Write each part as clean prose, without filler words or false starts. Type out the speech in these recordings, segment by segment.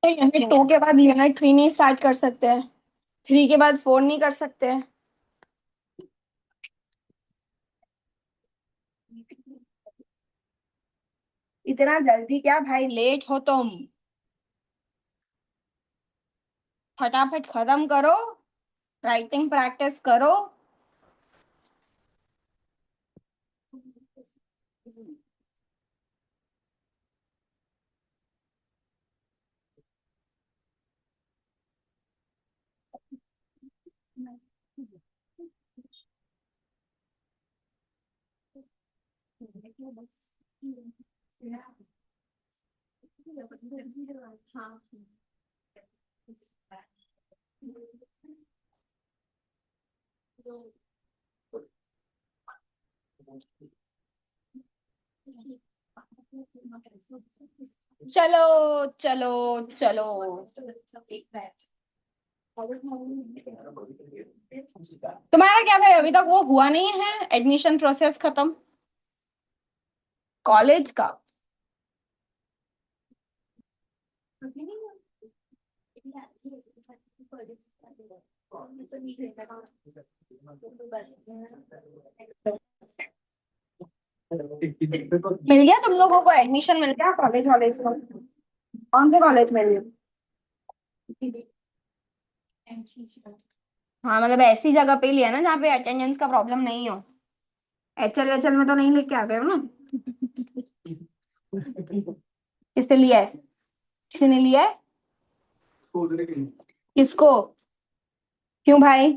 तो यूनिट 2 के बाद यूनिट 3 नहीं स्टार्ट कर सकते हैं? 3 के बाद 4 नहीं कर सकते हैं? इतना जल्दी क्या भाई, लेट हो तुम। फटाफट खत्म करो, राइटिंग प्रैक्टिस करो। चलो चलो चलो। तुम्हारा क्या भाई, अभी तक वो हुआ नहीं है एडमिशन प्रोसेस खत्म कॉलेज का? मिल गया तुम लोगों को एडमिशन, मिल गया कॉलेज वॉलेज में? कौन से कॉलेज में मिल? हाँ मतलब ऐसी जगह पे लिया ना जहाँ पे अटेंडेंस का प्रॉब्लम नहीं हो। एचएल एचएल में तो नहीं लेके आ गए हो ना? किसने लिया है? किसी ने लिया है? किसको? क्यों भाई?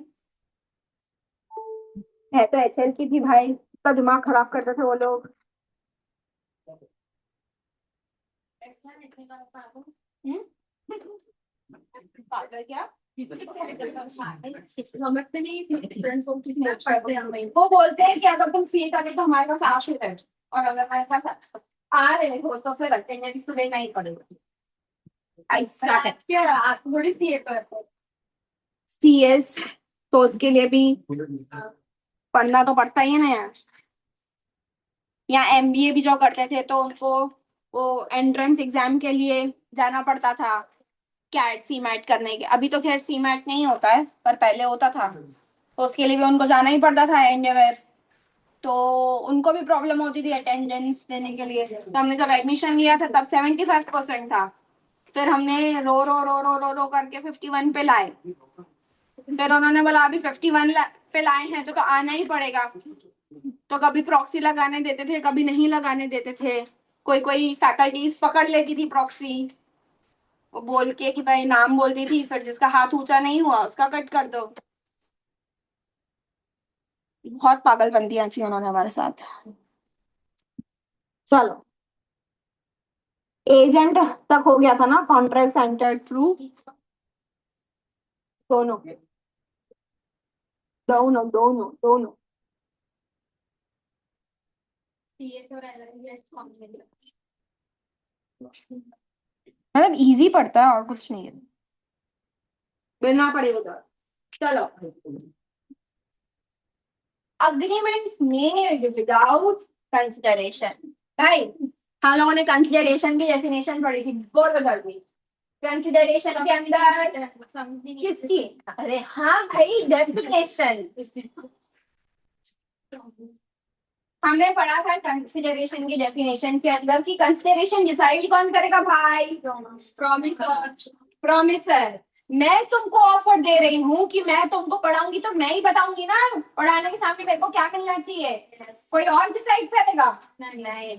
है तो एचएल की थी भाई, उसका दिमाग खराब करते थे वो लोग। हम्म? पागल क्या? समझते नहीं वो बोलते हैं कि अगर तुम सी करे तो हमारे पास आ है, और अगर हमारे पास आ रहे हो तो फिर अटेंडेंस तो देना ही पड़ेगा। ऐसा है क्या? थोड़ी सी है तो सीएस, तो उसके लिए भी पढ़ना तो पड़ता ही है ना यार। या एमबीए भी जो करते थे तो उनको वो एंट्रेंस एग्जाम के लिए जाना पड़ता था, कैट सी मैट करने के। अभी तो खैर सी मैट नहीं होता है, पर पहले होता था, तो उसके लिए भी उनको जाना ही पड़ता था एंडेवर। तो उनको भी प्रॉब्लम होती थी अटेंडेंस देने के लिए। तो हमने जब एडमिशन लिया था तब 75% था, फिर हमने रो रो रो रो रो रो करके 51 पे लाए। फिर उन्होंने बोला अभी 51 पे लाए हैं तो आना ही पड़ेगा। तो कभी प्रॉक्सी लगाने देते थे, कभी नहीं लगाने देते थे। कोई कोई फैकल्टीज पकड़ लेती थी प्रॉक्सी, वो बोल के कि भाई नाम बोलती थी, फिर जिसका हाथ ऊंचा नहीं हुआ उसका कट कर दो। बहुत पागलपंतियां की उन्होंने हमारे साथ। चलो, एजेंट तक हो गया था ना, कॉन्ट्रैक्ट सेंटर थ्रू। दोनों दोनों दोनों दोनों। मतलब इजी पड़ता है और कुछ नहीं है, बिना पढ़े होगा। चलो, अग्रीमेंट्स मेड विदाउट कंसिडरेशन। भाई, हम लोगों ने कंसिडरेशन की डेफिनेशन पढ़ी थी, बोलो जल्दी। कंसिडरेशन के अंदर किसकी? अरे हाँ भाई, डेफिनेशन हमने पढ़ा था। कंसिडरेशन की डेफिनेशन के अंदर की कंसिडरेशन डिसाइड कौन करेगा भाई? प्रॉमिसर। प्रॉमिसर। मैं तुमको ऑफर दे रही हूँ कि मैं तुमको पढ़ाऊंगी तो मैं ही बताऊंगी ना पढ़ाने के सामने मेरे को क्या मिलना चाहिए। कोई और डिसाइड करेगा? नहीं।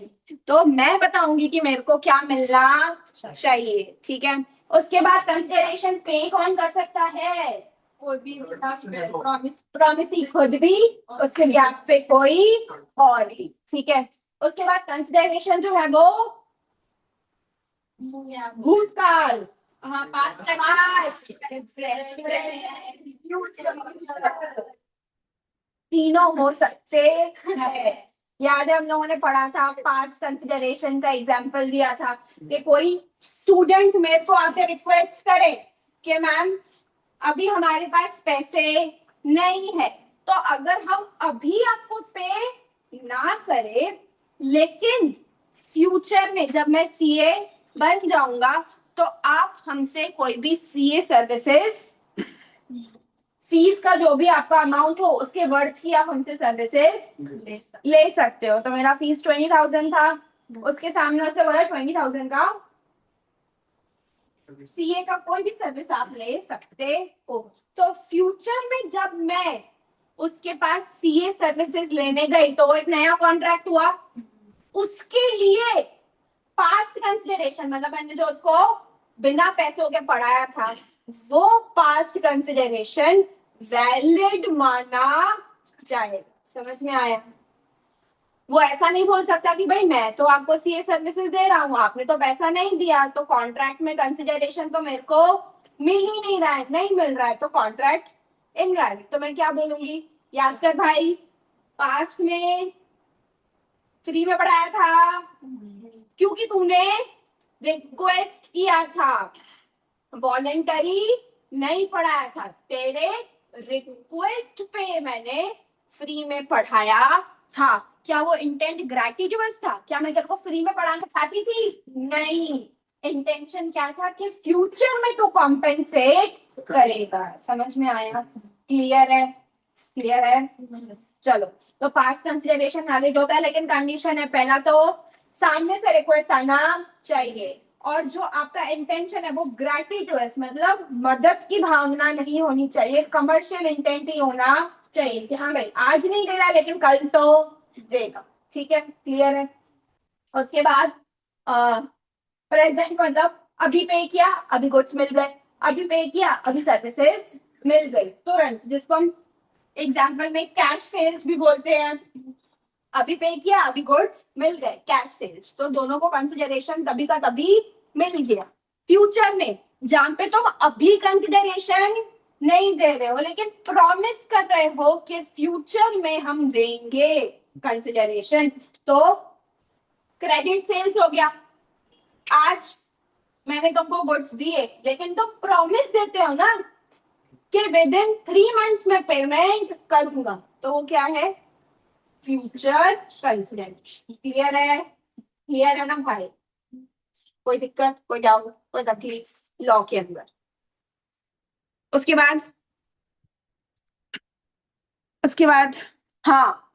तो मैं बताऊंगी कि मेरे को क्या मिलना चाहिए, ठीक है। उसके बाद कंसिडरेशन पे कौन कर सकता है? कोई भी प्रॉमिस, प्रॉमिस खुद भी, उसके ब्याज पे कोई और भी, ठीक है। उसके बाद कंसिडरेशन जो है वो भूतकाल, हाँ पास्ट, तीनों हो सकते हैं। याद है हम लोगों ने पढ़ा था, पास्ट कंसिडरेशन का एग्जांपल दिया था कि कोई स्टूडेंट मेरे को आके रिक्वेस्ट करे कि मैम अभी हमारे पास पैसे नहीं है, तो अगर हम अभी आपको पे ना करें, लेकिन फ्यूचर में जब मैं सीए बन जाऊंगा तो आप हमसे कोई भी सीए सर्विसेज, फीस का जो भी आपका अमाउंट हो उसके वर्थ की आप हमसे सर्विसेज ले सकते हो। तो मेरा फीस 20,000 था, उसके सामने उससे बोला 20,000 का सीए का कोई भी सर्विस आप ले सकते हो। तो फ्यूचर में जब मैं उसके पास सीए सर्विसेज लेने गई तो एक नया कॉन्ट्रैक्ट हुआ, उसके लिए पास्ट कंसिडरेशन मतलब मैंने जो उसको बिना पैसों के पढ़ाया था वो पास्ट कंसिडरेशन वैलिड माना जाए। समझ में आया? वो ऐसा नहीं बोल सकता कि भाई मैं तो आपको सीए सर्विसेज दे रहा हूँ, आपने तो पैसा नहीं दिया, तो कॉन्ट्रैक्ट में कंसिडरेशन तो मेरे को मिल ही नहीं रहा है, नहीं मिल रहा है, तो कॉन्ट्रैक्ट इनवैलिड। तो मैं क्या बोलूंगी, याद कर भाई, पास्ट में फ्री में पढ़ाया था क्योंकि तूने रिक्वेस्ट किया था, वॉलेंटरी नहीं पढ़ाया था, तेरे रिक्वेस्ट पे मैंने फ्री में पढ़ाया था। क्या वो इंटेंट ग्रेटिट्यूडस था? क्या मैं तेरे को फ्री में पढ़ाना चाहती थी? नहीं, इंटेंशन क्या था कि फ्यूचर में तो कॉम्पेंसेट करेगा। समझ में आया? क्लियर है? क्लियर है? चलो, तो पास्ट कंसिडरेशन वैलिड होता है, लेकिन कंडीशन है पहला तो सामने से रिक्वेस्ट आना चाहिए, और जो आपका इंटेंशन है वो ग्रेटिट्यूडस मतलब मदद की भावना नहीं होनी चाहिए, कमर्शियल इंटेंट ही होना चाहिए कि हाँ भाई आज नहीं दे रहा लेकिन कल तो देगा। ठीक है? क्लियर है? उसके बाद प्रेजेंट मतलब अभी पे किया अभी गुड्स मिल गए, अभी पे किया अभी सर्विसेज मिल गई तुरंत, जिसको हम एग्जाम्पल में कैश सेल्स भी बोलते हैं। अभी पे किया अभी गुड्स मिल गए, कैश सेल्स, तो दोनों को कंसिडरेशन तभी का तभी मिल गया। फ्यूचर में जहां पे तुम अभी कंसिडरेशन नहीं दे रहे हो लेकिन प्रॉमिस कर रहे हो कि फ्यूचर में हम देंगे कंसिडरेशन, तो क्रेडिट सेल्स हो गया। आज मैंने तुमको गुड्स दिए लेकिन तुम प्रॉमिस देते हो ना कि विद इन 3 मंथ्स में पेमेंट करूंगा, तो वो क्या है? Future consideration. क्लियर है? क्लियर है ना भाई? कोई दिक्कत, कोई डाउट, कोई तकलीफ लॉ के अंदर? उसके बाद हाँ,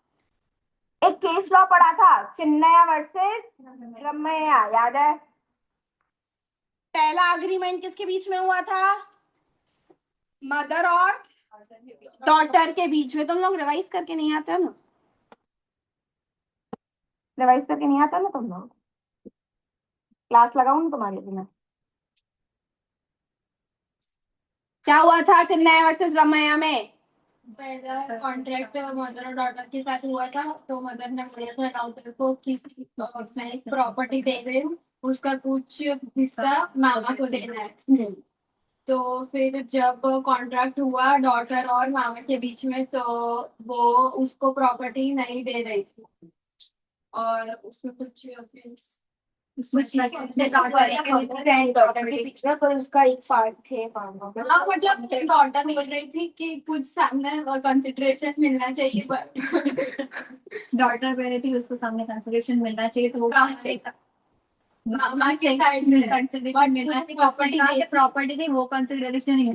एक केस लॉ पढ़ा था, चिन्नया वर्सेस रमैया, याद है? पहला अग्रीमेंट किसके बीच में हुआ था? मदर और डॉटर के बीच में। तुम लोग रिवाइज करके नहीं आते हो ना? रिवाइज करके नहीं आता ना तुम लोग? क्लास लगाऊं ना तुम्हारे लिए मैं? क्या हुआ था चिन्नया वर्सेस रमैया में? पहला कॉन्ट्रैक्ट मदर और डॉटर के साथ हुआ था, तो मदर ने बोला था डॉटर को कि मैं एक प्रॉपर्टी दे रही हूँ, उसका कुछ हिस्सा मामा को देना है। तो फिर जब कॉन्ट्रैक्ट हुआ डॉटर और मामा के बीच में, तो वो उसको प्रॉपर्टी नहीं दे रही थी, और उसमें कुछ फिर डॉटर के बीच में, पर उसका एक पार्ट थे मामा। हाँ, मतलब डॉटर बोल रही थी कि कुछ सामने कंसिडरेशन मिलना चाहिए, बट डॉटर कह रही थी उसको सामने कंसिडरेशन मिलना चाहिए, तो वो कैसे मामा के साइड से कंसिडरेशन मिलना चाहिए, प्रॉपर्टी थी वो कंसिडरेशन ही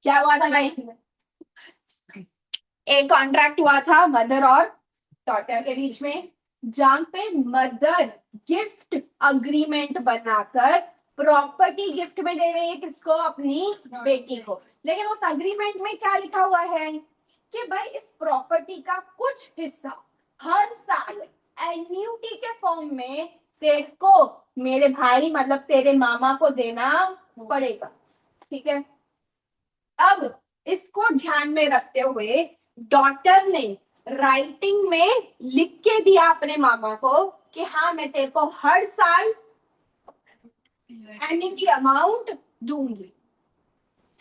क्या हुआ था भाई? एक कॉन्ट्रैक्ट हुआ था मदर और डॉटर के बीच में, जहां पे मदर गिफ्ट अग्रीमेंट बनाकर प्रॉपर्टी गिफ्ट में दे रही है किसको? अपनी बेटी को। लेकिन उस अग्रीमेंट में क्या लिखा हुआ है कि भाई इस प्रॉपर्टी का कुछ हिस्सा हर साल एन्यूटी के फॉर्म में तेरे को मेरे भाई मतलब तेरे मामा को देना पड़ेगा। ठीक है? अब इसको ध्यान में रखते हुए डॉटर ने राइटिंग में लिख के दिया अपने मामा को कि हाँ मैं तेरे को हर साल एन्युटी अमाउंट दूंगी।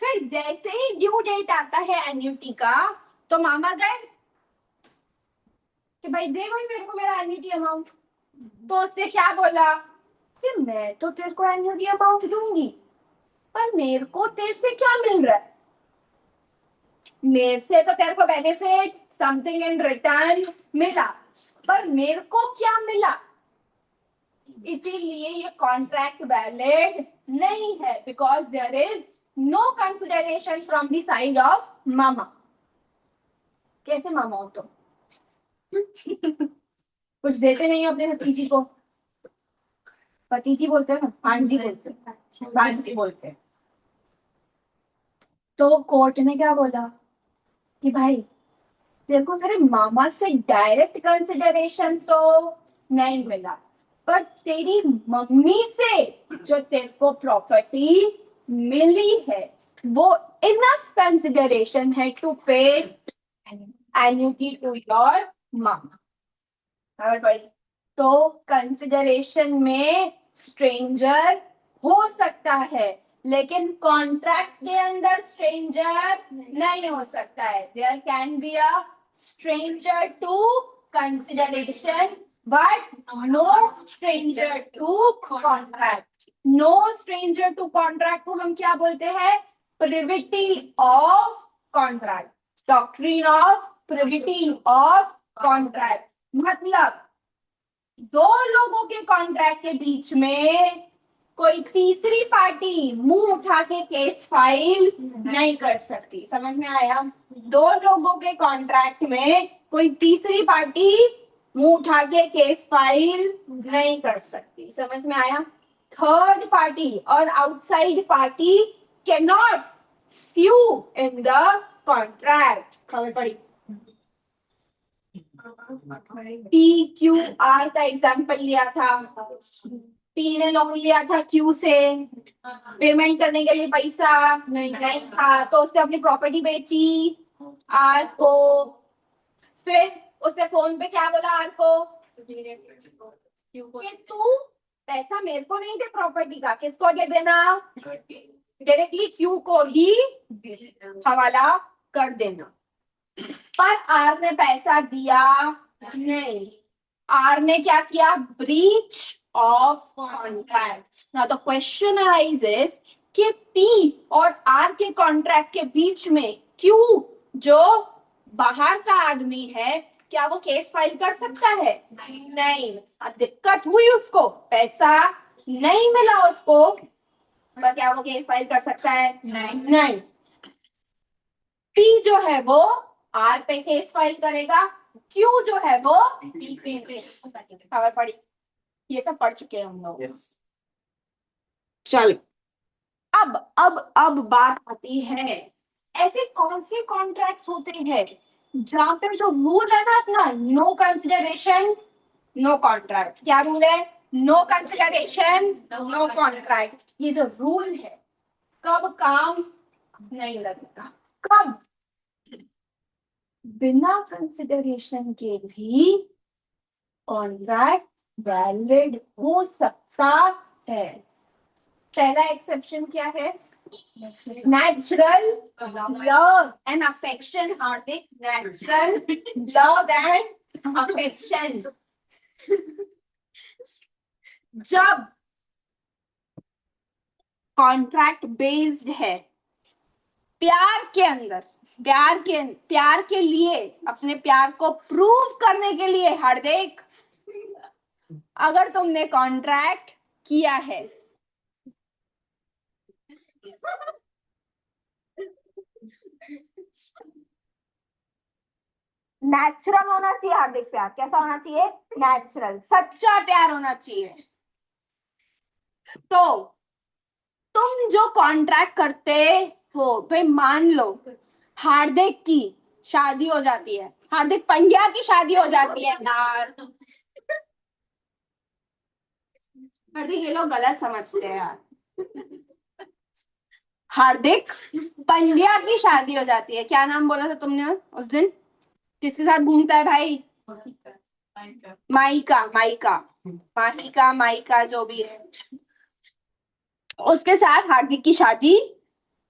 फिर जैसे ही ड्यू डेट आता है एन्युटी का, तो मामा गए कि भाई दे भाई मेरे को मेरा एन्युटी अमाउंट। तो उसने क्या बोला कि मैं तो तेरे को एन्युटी अमाउंट दूंगी, पर मेरे को तेरे से क्या मिल रहा है? मेरे से तो तेरे को बेनिफिट समथिंग इन रिटर्न मिला, पर मेरे को क्या मिला? इसीलिए ये कॉन्ट्रैक्ट वैलिड नहीं है, because there is no consideration from the side of मामा. कैसे मामा हो तुम? कुछ देते नहीं हो अपने भतीजी को. भतीजी बोलते हैं ना, भांजी बोलते हैं, भांजी बोलते हैं. तो कोर्ट ने क्या बोला कि भाई तेरे को तेरे मामा से डायरेक्ट कंसिडरेशन तो नहीं मिला, पर तेरी मम्मी से जो तेरे को प्रॉपर्टी मिली है वो इनफ कंसिडरेशन है टू पे एन्युटी टू योर मामा. खबर पड़ी? तो कंसिडरेशन में स्ट्रेंजर हो सकता है, लेकिन कॉन्ट्रैक्ट के अंदर स्ट्रेंजर नहीं हो सकता है. There can be a stranger to consideration but no stranger to contract. No stranger to contract को हम क्या बोलते हैं? Privity of contract. Doctrine of privity of contract. मतलब दो लोगों के कॉन्ट्रैक्ट के बीच में कोई तीसरी पार्टी मुंह उठा के केस फाइल नहीं कर सकती. समझ में आया? दो लोगों के कॉन्ट्रैक्ट में कोई तीसरी पार्टी मुंह उठा के केस फाइल नहीं कर सकती. समझ में आया? थर्ड पार्टी और outside party can not sue in the contract. खबर पड़ी? PQR का एग्जाम्पल लिया था. P ने लोन लिया था Q से, पेमेंट करने के लिए पैसा नहीं था, तो उसने अपनी प्रॉपर्टी बेची R को. फिर उसने फोन पे क्या बोला R को? कि तू पैसा मेरे को नहीं दे प्रॉपर्टी का, किसको दे देना? डायरेक्टली Q को ही हवाला कर देना. पर R ने पैसा दिया नहीं. R ने क्या किया? Breach of contract. Now the question arises कि P और R के कॉन्ट्रैक्ट के बीच में Q जो बाहर का आदमी है, क्या वो केस फाइल कर सकता है? नहीं. अब दिक्कत हुई उसको, पैसा नहीं मिला उसको, पर क्या वो केस फाइल कर सकता है? नहीं. P जो है वो R पे केस फाइल करेगा, Q जो है वो P पे. खबर पड़ी? ये सब पढ़ चुके हैं हम लोग. चलो अब बात आती है, ऐसे कौन से कॉन्ट्रैक्ट्स होते हैं जहां पे जो रूल है ना अपना, नो कंसिडरेशन नो कॉन्ट्रैक्ट. क्या रूल है? No consideration no contract. ये जो रूल है कब काम नहीं लगता? कब? बिना कंसिडरेशन के भी कॉन्ट्रैक्ट वैलिड हो सकता है. पहला एक्सेप्शन क्या है? Natural love and affection. Hardik, natural love and affection. जब कॉन्ट्रैक्ट बेस्ड है प्यार के अंदर, प्यार के लिए, अपने प्यार को प्रूव करने के लिए, हार्दिक, अगर तुमने कॉन्ट्रैक्ट किया है, नेचुरल होना चाहिए. हार्दिक प्यार कैसा होना चाहिए? नेचुरल, सच्चा प्यार होना चाहिए. तो तुम जो कॉन्ट्रैक्ट करते हो, भाई मान लो हार्दिक की शादी हो जाती है, हार्दिक पंड्या की शादी हो जाती है यार. हार्दिक, ये लोग गलत समझते हैं यार. हार्दिक पंड्या की शादी हो जाती है. क्या नाम बोला था तुमने उस दिन? किसके साथ घूमता है भाई? माइका. माइका जो भी है, उसके साथ हार्दिक की शादी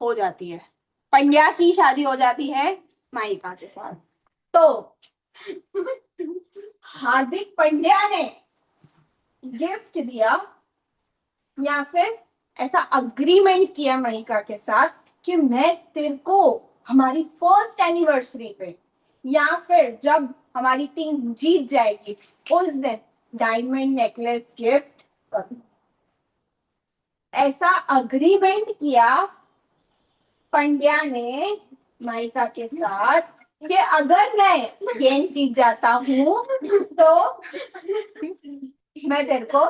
हो जाती है. पंड्या की शादी हो जाती है माइका के साथ. तो हार्दिक पंड्या ने गिफ्ट दिया या फिर ऐसा अग्रीमेंट किया माइका के साथ कि मैं तेरे को हमारी फर्स्ट एनिवर्सरी पे या फिर जब हमारी टीम जीत जाएगी उस दिन डायमंड नेकलेस गिफ्ट करूं। ऐसा अग्रीमेंट किया पंड्या ने माइका के साथ कि अगर मैं गेम जीत जाता हूँ तो मैं तेरे को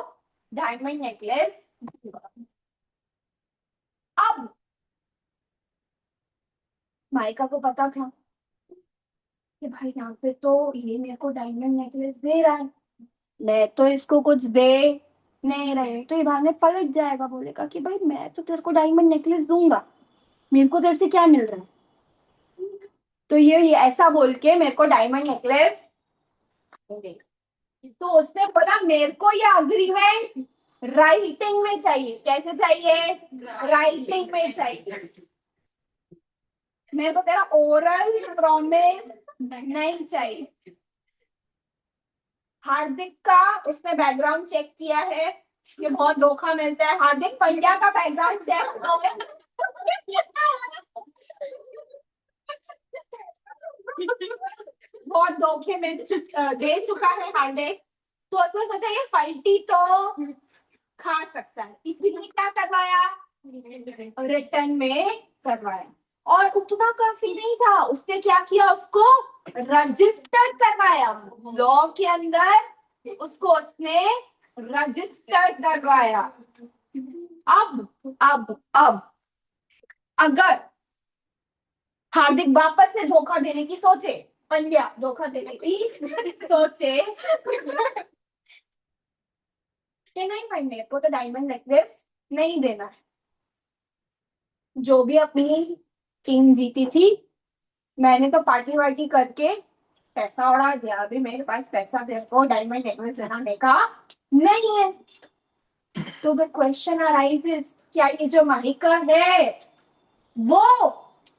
डायमंड नेकलेस दूंगा। अब माइका को पता था कि भाई यहाँ पे तो ये मेरे को डायमंड नेकलेस दे रहा है, मैं तो इसको कुछ दे नहीं रहे, तो ये बहाने पलट जाएगा, बोलेगा कि भाई मैं तो तेरे को डायमंड नेकलेस दूंगा, मेरे को तेरे से क्या मिल रहा है। तो ये ऐसा बोल के मेरे को डायमंड नेकलेस दे। तो उसने बोला मेरे को ये अग्रीमेंट राइटिंग में चाहिए। कैसे चाहिए? राइटिंग में चाहिए। मेरे को तेरा ओरल प्रॉमिस नहीं चाहिए। हार्दिक का उसने बैकग्राउंड चेक किया है, ये बहुत धोखा मिलता है। हार्दिक पंड्या का बैकग्राउंड चेक बहुत धोखे में दे चुका है हार्दिक। तो उसने सोचा ये पलटी तो खा सकता है, इसीलिए क्या करवाया, रिटर्न में करवाया। और उतना काफी नहीं था, उसने क्या किया, उसको रजिस्टर करवाया लॉ के अंदर, उसको उसने रजिस्टर करवाया। अब अगर हार्दिक वापस से धोखा देने की सोचे, पंड्या धोखा देने की सोचे कि नहीं भाई मेरे को तो डायमंड नेकलेस नहीं देना है, जो भी अपनी टीम जीती थी मैंने तो पार्टी वार्टी करके पैसा उड़ा दिया, अभी मेरे पास पैसा तेरे को डायमंड नेकलेस बनाने का नहीं है। तो द क्वेश्चन अराइजेस, क्या ये जो माहिका है वो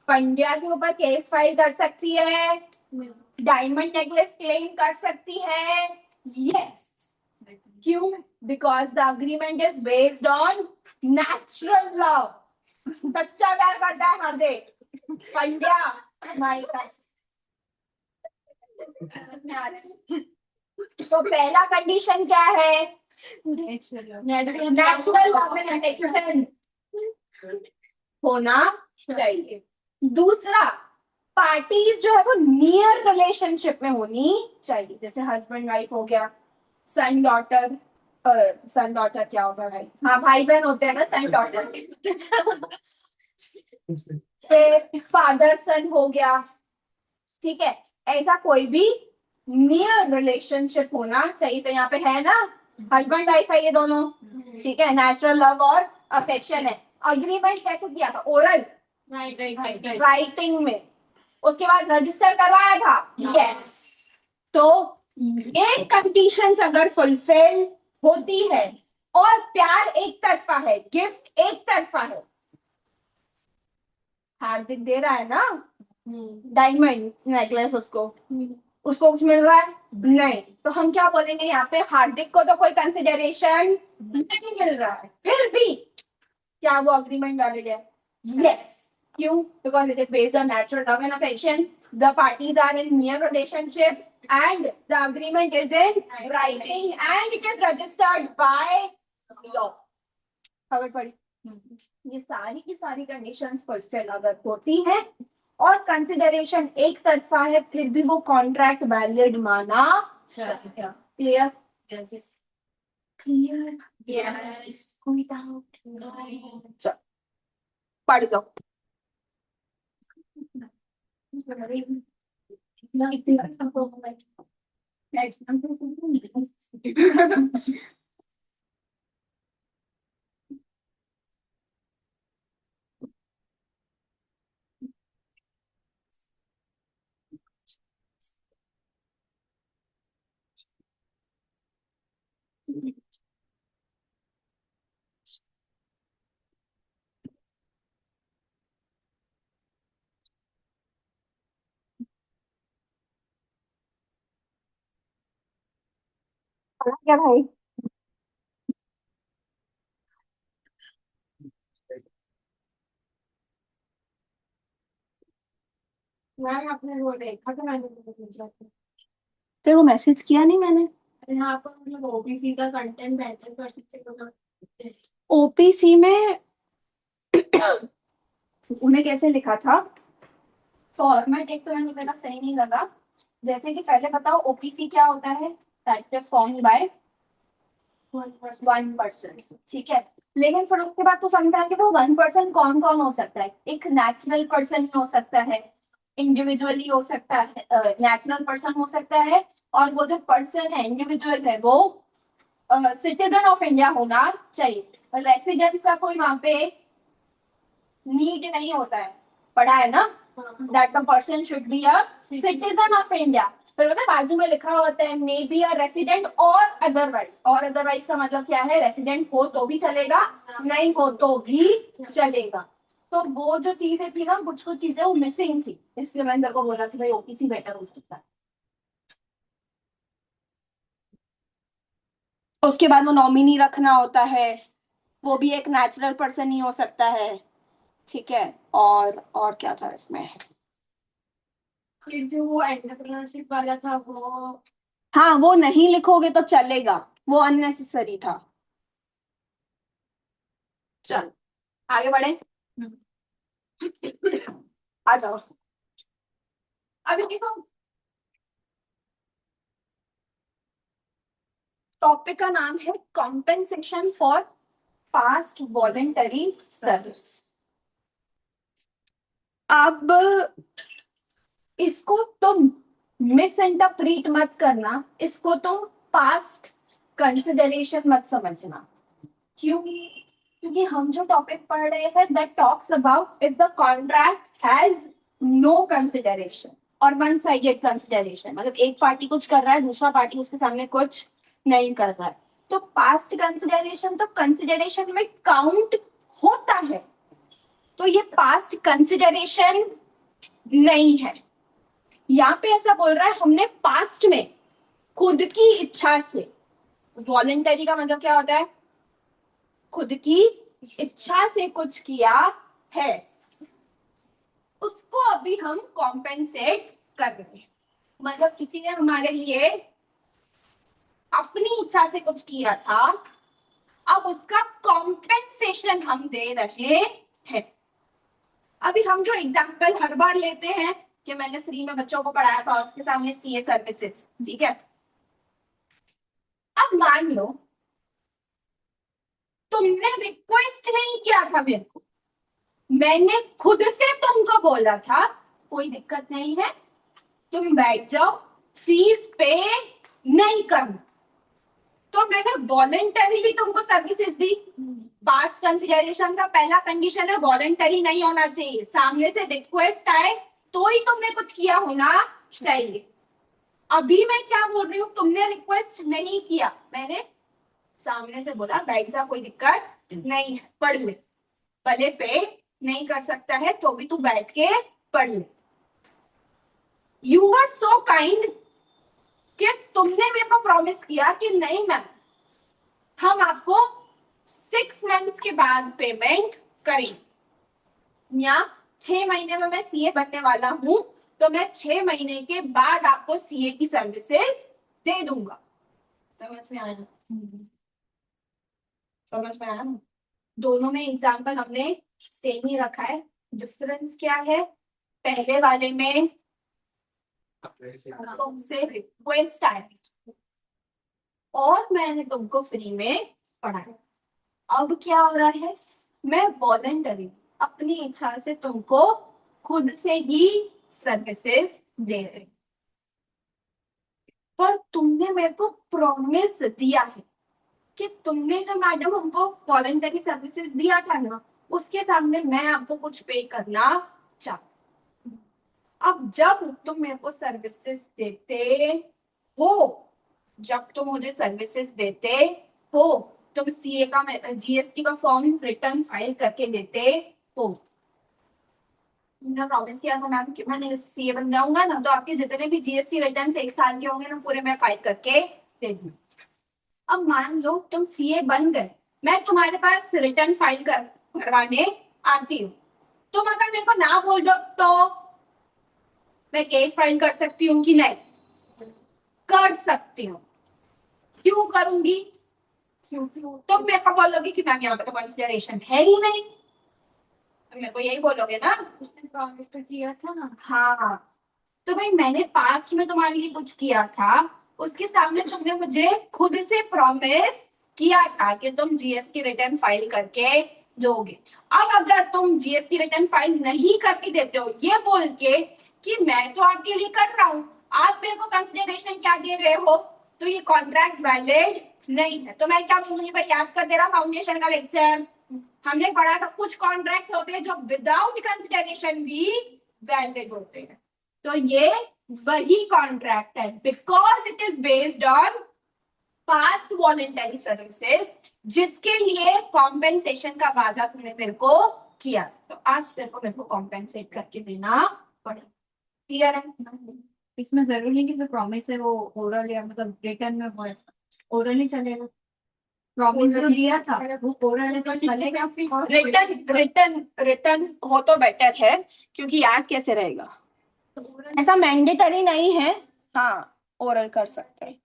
पंड्या के ऊपर केस फाइल कर सकती है, डायमंड नेकलेस क्लेम कर सकती है? यस। क्यों? Because the agreement is based on natural love. सच्चा प्यार करता है हार्दिक पंड्या माइका से। समझ में आ रहा है? तो पहला कंडीशन क्या है? नेचुरल लव एंड अफेक्शन होना चाहिए। दूसरा, पार्टीज जो है वो नियर रिलेशनशिप में होनी चाहिए, जैसे हस्बैंड वाइफ हो गया, सन डॉटर, सन डॉटर क्या होता है भाई, हाँ भाई बहन होते हैं ना सन डॉटर, फिर फादर सन हो गया, ठीक है, ऐसा कोई भी नियर रिलेशनशिप होना चाहिए। तो यहाँ पे है ना, हस्बैंड वाइफ है ये दोनों, ठीक है, नेचुरल लव और अफेक्शन है। अग्रीमेंट कैसे किया था? ओरल राइटिंग में, उसके बाद रजिस्टर करवाया था, यस। तो ये कंडीशंस अगर फुलफिल होती है और प्यार एक तरफा है, गिफ्ट एक तरफा है, हार्दिक दे रहा है ना डायमंड नेकलेस उसको, उसको कुछ मिल रहा है नहीं, तो हम क्या बोलेंगे यहाँ पे, हार्दिक को तो कोई कंसिडरेशन नहीं मिल रहा है, फिर भी क्या वो अग्रीमेंट वैलिड है? यस। क्यों? Because it is based on natural love and affection, the parties are in near relationship and the agreement is in writing and it is registered by law. खबर पड़ी? ये सारी की सारी कंडीशंस फुलफिल अगर होती हैं और कंसिडरेशन एक तरफा है, फिर भी वो कॉन्ट्रैक्ट वैलिड माना जाएगा। क्लियर? क्लियर? यस। कोई डाउट? चलो पढ़ दो। क्या भाई? मैंने अपने वो देखा तो मैंने तेरे को मैसेज किया नहीं मैंने? यहाँ पर मतलब ओबीसी का कंटेंट बेटर कर सकते हो। ओपीसी में उन्हें कैसे लिखा था, फॉर्मेट एक तो मैंने मेरा सही नहीं लगा। जैसे कि पहले बताओ ओपीसी क्या होता है, दैट इज फॉर्म्ड बाय 1%, ठीक है। लेकिन फिर उसके बाद तो समझा कि वो 1% कौन कौन हो सकता है, एक नेचुरल पर्सन हो सकता है, इंडिविजुअली हो सकता है, नेचुरल पर्सन हो सकता है, और वो जो पर्सन है इंडिविजुअल है वो सिटीजन ऑफ इंडिया होना चाहिए। रेसिडेंस का कोई वहां पे नीड नहीं होता है, पढ़ा है ना, that the person should be a citizen of India. फिर होता है बाजू में लिखा होता है मे बी अ रेसिडेंट और अदरवाइज, और अदरवाइज का मतलब क्या है, रेसिडेंट हो तो भी चलेगा, नहीं हो तो भी चलेगा। तो वो जो चीजें थी ना, कुछ कुछ चीजें वो मिसिंग थी, इसलिए मैंने तेरे को बोला था भाई ओपीसी बेटर हो सकता है। उसके बाद वो नॉमिनी रखना होता है, वो भी एक नेचुरल पर्सन ही हो सकता है, ठीक है। और क्या था इसमें, फिर जो वो एंटरप्रेन्योरशिप वाला था वो, हाँ वो नहीं लिखोगे तो चलेगा, वो अननेसेसरी था। चल आगे बढ़े, आ जाओ। अभी देखो टॉपिक का नाम है compensation for past voluntary service. अब इसको तुम मिस इंटरप्रीट मत करना, इसको तुम पास्ट कंसिडरेशन मत समझना। क्यों, क्योंकि हम जो टॉपिक पढ़ रहे हैं that talks about if the contract has no consideration और वन साइडेड कंसिडरेशन, मतलब एक पार्टी कुछ कर रहा है दूसरा पार्टी उसके सामने कुछ नहीं कर रहा है। तो पास्ट कंसिडरेशन तो कंसिडरेशन में काउंट होता है, तो ये पास्ट कंसिडरेशन नहीं है। यहाँ पे ऐसा बोल रहा है हमने पास्ट में खुद की इच्छा से, वॉलेंटरी का मतलब क्या होता है, खुद की इच्छा से कुछ किया है, उसको अभी हम कॉम्पेंसेट कर रहे हैं। मतलब किसी ने हमारे लिए अपनी इच्छा से कुछ किया था, अब उसका कॉम्पेंसेशन हम दे रहे हैं। अभी हम जो एग्जाम्पल हर बार लेते हैं कि मैंने फ्री में बच्चों को पढ़ाया था उसके सामने सीए सर्विसेज, ठीक है। अब मान लो तुमने रिक्वेस्ट नहीं किया था मेरे को, मैंने खुद से तुमको बोला था कोई दिक्कत नहीं है तुम बैठ जाओ, फीस पे नहीं करना, तो मैंने वॉलेंटरीली तुमको सर्विसेज दी। पास्ट कंसिडरेशन का पहला कंडीशन है वॉलेंटरी नहीं होना चाहिए, सामने से रिक्वेस्ट आए तो ही तुमने कुछ किया होना चाहिए। अभी मैं क्या बोल रही हूँ, तुमने रिक्वेस्ट नहीं किया, मैंने सामने से बोला बैठ जा कोई दिक्कत नहीं है पढ़ ले, भले पे नहीं कर सकता है तो भी तू बैठ के पढ़ ले। यू आर सो काइंड कि तुमने मेरे को प्रॉमिस किया कि नहीं मैम हम आपको 6 मंथ्स के बाद पेमेंट करेंगे, या 6 महीने में मैं सीए बनने वाला हूं तो मैं 6 महीने के बाद आपको सीए की सर्विसेज दे दूंगा। समझ में आया, समझ में आया ना? दोनों में एग्जाम्पल हमने सेम ही रखा है, डिफरेंस क्या है, पहले वाले में तुमसे रिक्वेस्ट आए और मैंने तुमको फ्री में पढ़ाया, अब क्या हो रहा है, मैं वॉलेंटरी अपनी इच्छा से तुमको खुद से ही सर्विसेज दे रही, पर तुमने मेरे को प्रॉमिस दिया है कि तुमने जो मैडम हमको वॉलेंटरी सर्विसेज दिया था ना उसके सामने मैं आपको कुछ पे करना चाहती हूँ। अब जब तुम मेरे को सर्विसेज देते हो, जब तुम मुझे सर्विसेज देते हो, तुम सीए का जीएसटी का फॉर्म रिटर्न फाइल करके देते हो, तुमने प्रॉमिस किया था मैम कि मैं सीए बन जाऊंगा ना तो आपके जितने भी जीएसटी रिटर्न 1 साल के होंगे ना पूरे मैं फाइल करके दे दूँ। अब मान लो तुम सीए बन गए, मैं तुम्हारे पास रिटर्न फाइल कर करवाने आती हूँ, तुम अगर मेरे को ना बोल दो तो मैं केस फाइल कर सकती हूँ कि नहीं, कर सकती हूँ। क्यों करूंगी? क्योंकि तुम मेरे को बोलोगे कि मैम यहाँ पे तो कंसिडरेशन है ही नहीं, मेरे को यही बोलोगे ना। उसने प्रॉमिस तो किया था ना। हाँ, तो भाई मैंने पास्ट में तुम्हारे लिए कुछ किया था, उसके सामने तुमने मुझे खुद से प्रॉमिस किया था कि तुम जीएस की रिटर्न फाइल करके दोगे। अब अगर तुम जीएस की रिटर्न फाइल नहीं करके देते हो ये बोल के कि मैं तो आपके लिए कर रहा हूँ, आप मेरे को कंसिडरेशन क्या दे रहे हो, तो ये कॉन्ट्रैक्ट वैलिड नहीं है। तो मैं क्या बोलूंगी भाई, याद कर दे रहा फाउंडेशन का लेक्चर, हमने पढ़ा था कुछ कॉन्ट्रैक्ट्स होते हैं जो विदाउट कंसिडरेशन भी वैलिड होते हैं। तो ये वही कॉन्ट्रैक्ट है, because it is based on past voluntary services, जिसके लिए कॉम्पेंसेशन का वादा तुमने मेरे को किया, तो आज तेरे को मेरे को कॉम्पेंसेट करके देना पड़ेगा। क्लियर है? इसमें जरूरी नहीं कि जो प्रॉमिस है वो ओरल या मतलब रिटर्न में वो ओरल ही चलेगा। प्रॉमिस जो दिया था वो ओरल है तो चलेगा। रिटर्न रिटर्न रिटर्न हो तो बेटर है, क्योंकि याद कैसे रहेगा। तो ओरल ऐसा मैंडेटरी नहीं है, हाँ ओरल कर सकते हैं।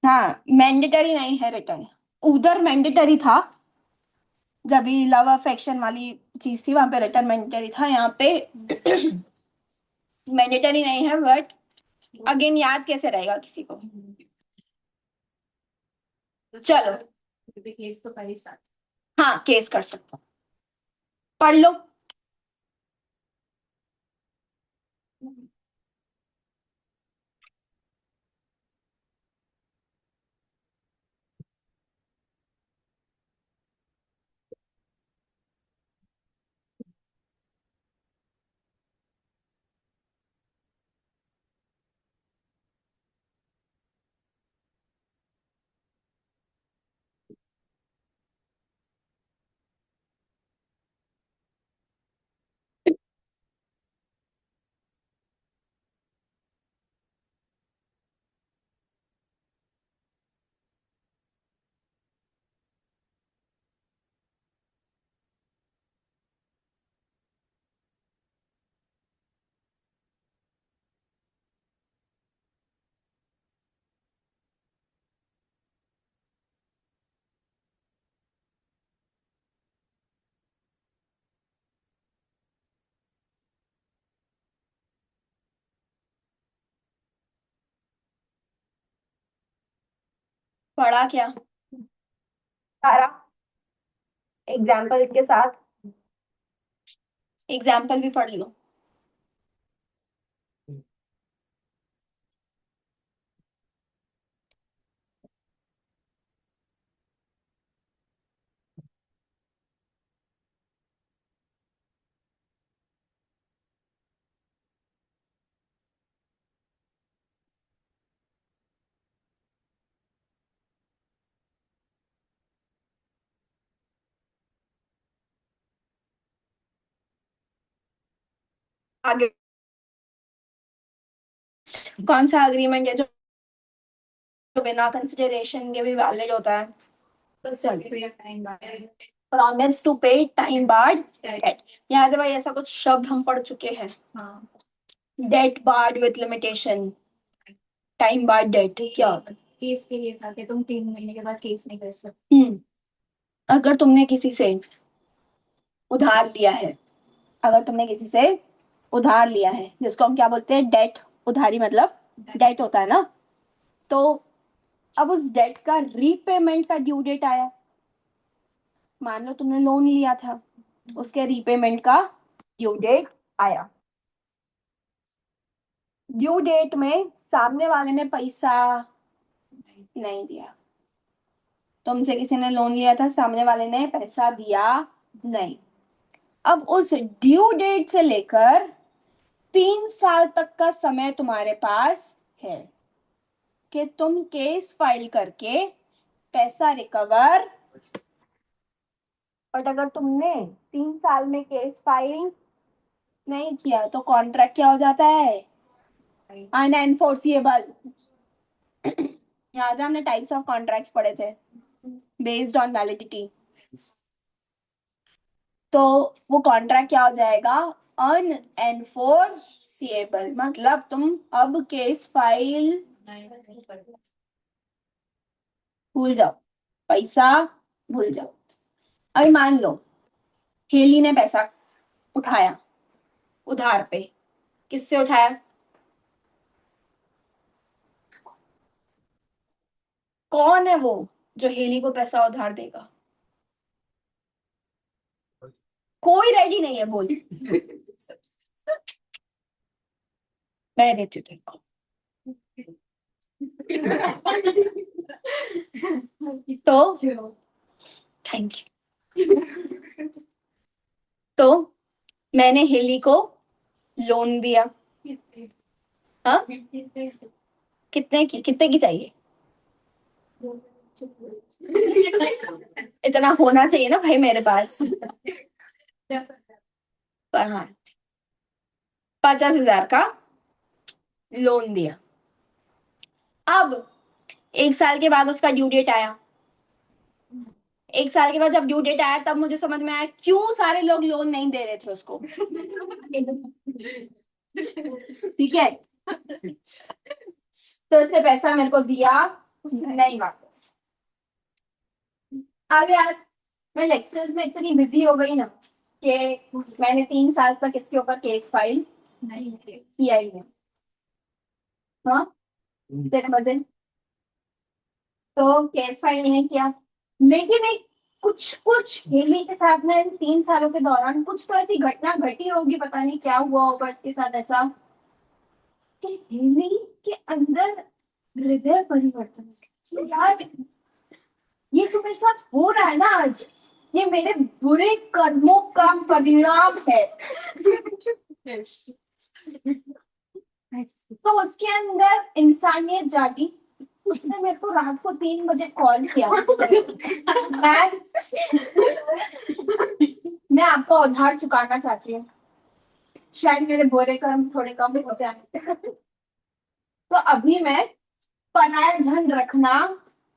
हाँ मैंडेटरी नहीं है रिटर्न, उधर मैंडेटरी था जब भी लव अफेक्शन वाली चीज थी वहां पे रिटर्न मैंडेटरी था, यहाँ पे मैंडेटरी नहीं है, बट अगेन याद कैसे रहेगा किसी को। चलो केस तो कर ही सकते। हाँ केस कर सकता, पढ़ लो। पढ़ा क्या सारा, एग्जाम्पल इसके साथ, एग्जाम्पल भी पढ़ लो। आगे कौन सा एग्रीमेंट है जो बिना कंसिडरेशन के भी वैलिड होता है? तो चलिए, प्रॉमिस टू पे टाइम बार्ड डेट, यहाँ से भाई ऐसा कुछ शब्द हम पढ़ चुके हैं। हाँ debt barred with limitation, time barred debt क्या होता है? केस के लिए था कि तुम 3 महीने के बाद केस नहीं कर सकते। अगर तुमने किसी से उधार लिया है, अगर तुमने किसी से उधार लिया है जिसको हम क्या बोलते हैं, डेट, उधारी मतलब डेट होता है ना, तो अब उस डेट का रीपेमेंट का ड्यू डेट आया, मान लो तुमने लोन लिया था, उसके रीपेमेंट का ड्यू डेट आया, ड्यू डेट में सामने वाले ने पैसा नहीं दिया, तुमसे किसी ने लोन लिया था, सामने वाले ने पैसा दिया नहीं, अब उस ड्यू डेट से लेकर 3 साल तक का समय तुम्हारे पास है कि तुम केस फाइल करके पैसा रिकवर, बट अगर तुमने 3 साल में केस फाइल नहीं किया तो कॉन्ट्रैक्ट क्या हो जाता है, अनएनफोर्सिएबल। यहाँ हमने टाइप्स ऑफ कॉन्ट्रैक्ट्स पढ़े थे बेस्ड ऑन वैलिडिटी, तो वो कॉन्ट्रैक्ट क्या हो जाएगा, अनएनफोर्सिएबल। सीएबल मतलब तुम अब केस फाइल भूल जाओ, पैसा भूल जाओ। अभी मान लो हेली ने पैसा उठाया उधार पे, किससे उठाया? कौन है वो जो हेली को पैसा उधार देगा? कोई रेडी नहीं है, बोल। मैं देती हूँ देखो। तो थैंक यू। तो मैंने हेली को लोन दिया। हाँ, कितने की चाहिए? इतना होना चाहिए ना भाई मेरे पास। पर हाँ, 50,000 का लोन दिया। अब 1 साल के बाद उसका ड्यू डेट आया। 1 साल के बाद जब ड्यू डेट आया तब मुझे समझ में आया क्यों सारे लोग लोन नहीं दे रहे थे उसको। ठीक है, तो उसने पैसा मेरे को दिया नहीं वापस। अब यार मैं लेक्चर्स में इतनी बिजी हो गई ना कि मैंने 3 साल तक इसके ऊपर केस फाइल नहीं किया ही नहीं। हाँ, तेरे मजे। तो केस फाइल नहीं किया, लेकिन एक कुछ कुछ हेली के साथ में इन 3 सालों के दौरान कुछ तो ऐसी घटना घटी होगी, पता नहीं क्या हुआ होगा इसके साथ ऐसा कि हेली के अंदर हृदय परिवर्तन। तो यार ये जो मेरे साथ हो रहा है ना आज, ये मेरे बुरे कर्मों का परिणाम है। तो उसके अंदर इंसानियत जागी। उसने मेरे को रात को 3 बजे कॉल किया। मैं आपका उधार चुकाना चाहती हूँ, शायद मेरे बुरे कर्म थोड़े कम हो जाए। तो अभी मैं पराया धन रखना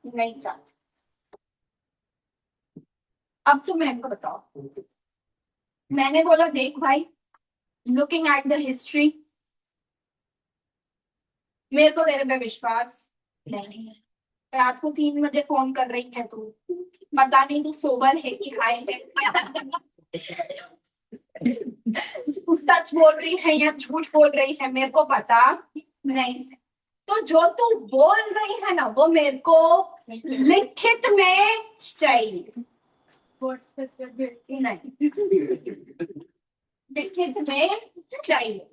नहीं चाहती। अब तो मैं इनको बताओ। मैंने बोला देख भाई, लुकिंग एट द हिस्ट्री, मेरे को तेरे पे विश्वास नहीं है। रात को 3 बजे फोन कर रही है तू, पता नहीं तू सोबर है कि हाई है। तू सच बोल रही है या झूठ बोल रही है मेरे को पता नहीं। तो जो तू बोल रही है ना वो मेरे को लिखित में चाहिए। नहीं, लिखित में चाहिए।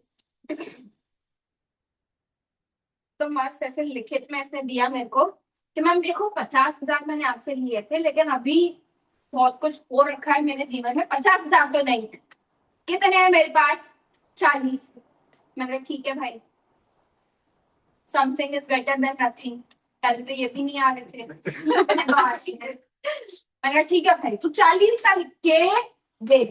तो मस्त ऐसे लिखित में इसने दिया मेरे को कि मैम देखो 50,000 मैंने आपसे लिए थे, लेकिन अभी बहुत कुछ हो रखा है मेरे जीवन में, 50,000 तो नहीं है। कितने हैं मेरे पास? 40। मैंने ठीक है भाई, something is better than nothing. पहले तो ये भी नहीं आ रहे थे। मैंने ठीक है भाई, तू 40 का लिख के दे।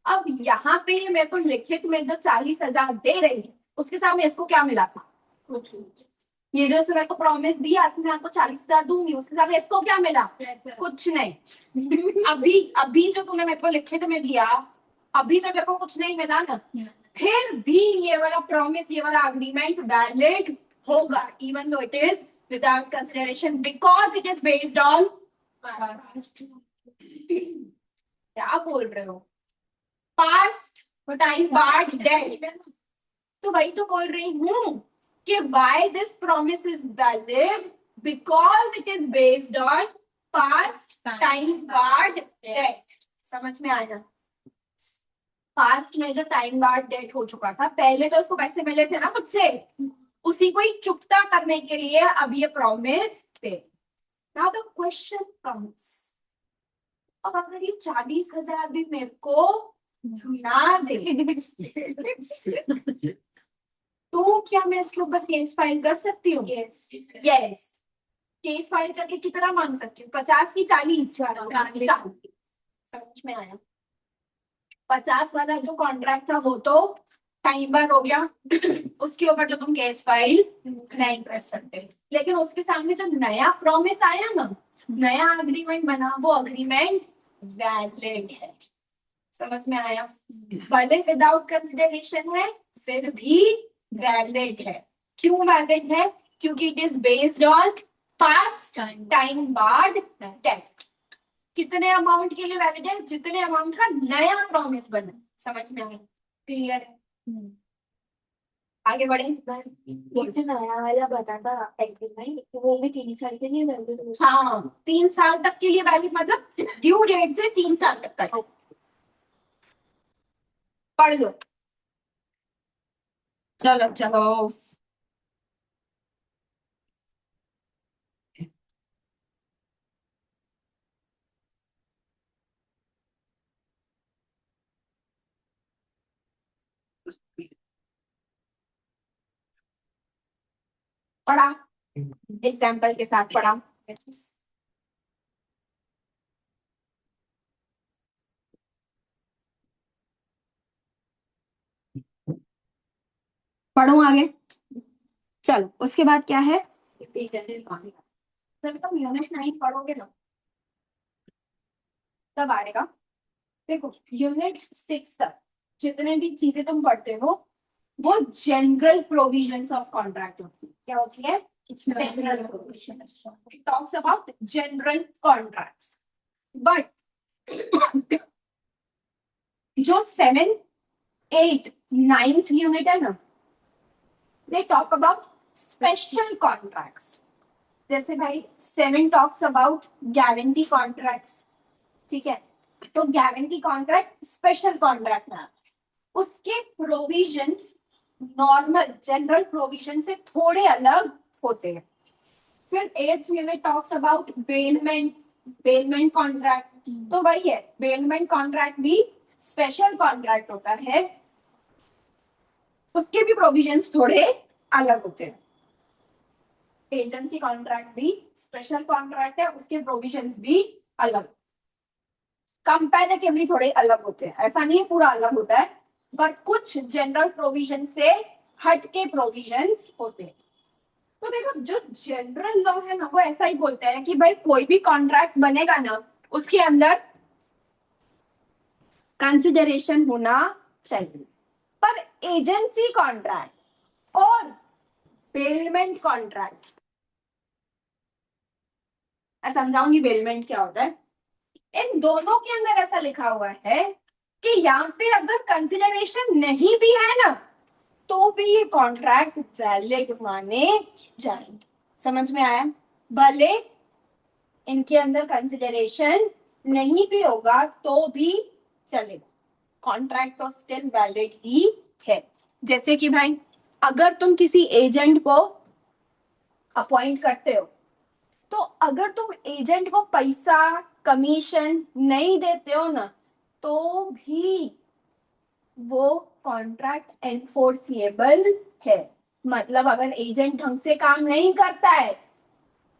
अब यहाँ पे मेरे को लिखित में जो 40,000 दे रही है उसके सामने इसको क्या मिला था? ये जो इसने मेरे को प्रॉमिस दिया कि मैं आपको 40,000 दूंगी, उसके सामने इसको क्या मिला? कुछ नहीं। अभी अभी जो तूने मेरे को लिखित में दिया, अभी तो तेरे को कुछ नहीं मिला ना, फिर भी ये वाला प्रॉमिस, ये वाला अग्रीमेंट वैलिड होगा, even though it is without consideration, because it is based on. क्या बोल रहे हो? Past time barred debt. तो वही तो बोल रही हूँ कि why this promise is valid, because it is based on past time barred debt। समझ में आया? पास्ट में जो टाइम बार्ड डेट हो चुका था, पहले तो उसको पैसे मिले थे ना मुझसे, उसी को ही चुकता करने के लिए अब ये प्रॉमिस थे। नाउ द क्वेश्चन कम्स, अब अगर ये 40,000 भी मेरे को ना दे तो क्या मैं इसके ऊपर केस फाइल कर सकती हूँ? यस। केस फाइल करके कितना मांग सकती हूँ? 50 की 40? समझ में आया? 50 वाला जो कॉन्ट्रैक्ट था वो तो टाइम बार हो गया। उसके ऊपर तो तुम केस फाइल नहीं कर सकते, लेकिन उसके सामने जो नया प्रॉमिस आया ना, नया अग्रीमेंट बना, वो अग्रीमेंट वैलिड है। समझ में आया? भले विदाउट कंसिडरेशन है फिर भी वैलिड है। क्यों वैलिड है? क्योंकि it is based on past time बाद डेट। कितने अमाउंट के लिए वैलिड है? जितने अमाउंट का नया प्रॉमिस बना। समझ में आया? क्लियर है? आगे बढ़े। ये जो नया वाला बता था एग्रीमेंट, वो भी 3 साल के लिए वैलिड है। हाँ, 3 साल तक के लिए वैलिड, मतलब ड्यू डेट से 3 साल तक का। पढ़ लो। चलो चलो। पढ़ा, एग्जाम्पल के साथ पढ़ा। पढ़ू आगे। चलो उसके बाद क्या है? जब तुम यूनिट 9 पढ़ोगे ना तब आएगा। देखो यूनिट 6 तक जितने भी चीजें तुम पढ़ते हो वो जनरल प्रोविजंस ऑफ कॉन्ट्रैक्ट होती है। क्या होती है? General provisions. It talks about general contracts. But जो 7, 8, 9th यूनिट है ना, they talk about special contracts. जैसे भाई 7 टॉक्स अबाउट गारंटी कॉन्ट्रैक्ट्स। ठीक है, तो गारंटी कॉन्ट्रैक्ट स्पेशल कॉन्ट्रैक्ट में उसके प्रोविजंस नॉर्मल जनरल प्रोविजन से थोड़े अलग होते हैं। फिर 8th unit talks about bailment, bailment contract. तो वही है, बेलमेंट कॉन्ट्रैक्ट भी स्पेशल कॉन्ट्रैक्ट होता है, उसके भी प्रोविजंस थोड़े अलग होते हैं। एजेंसी कॉन्ट्रैक्ट भी स्पेशल कॉन्ट्रैक्ट है, उसके प्रोविजंस भी अलग, कंपैरेटिवली थोड़े अलग होते हैं। ऐसा नहीं है पूरा अलग होता है, पर कुछ जनरल प्रोविजन से हट के प्रोविजंस होते हैं। तो देखो जो जनरल लॉ है ना वो ऐसा ही बोलते हैं कि भाई कोई भी कॉन्ट्रैक्ट बनेगा ना उसके अंदर कंसिडरेशन होना चाहिए। पर एजेंसी कॉन्ट्रैक्ट और बेलमेंट कॉन्ट्रैक्ट, मैं समझाऊंगी बेलमेंट क्या होता है। इन दोनों के अंदर ऐसा लिखा हुआ है कि यहाँ पे अगर कंसिडरेशन नहीं भी है ना तो भी ये कॉन्ट्रैक्ट वैलिड माने जाएंगे। समझ में आया? भले इनके अंदर कंसिडरेशन नहीं भी होगा तो भी चलेगा, कॉन्ट्रैक्ट तो स्टिल वैलिड ही है। जैसे कि भाई अगर तुम किसी एजेंट को अपॉइंट करते हो तो अगर तुम एजेंट को पैसा कमीशन नहीं देते हो ना तो भी वो कॉन्ट्रैक्ट एनफोर्सिएबल है। मतलब अगर एजेंट ढंग से काम नहीं करता है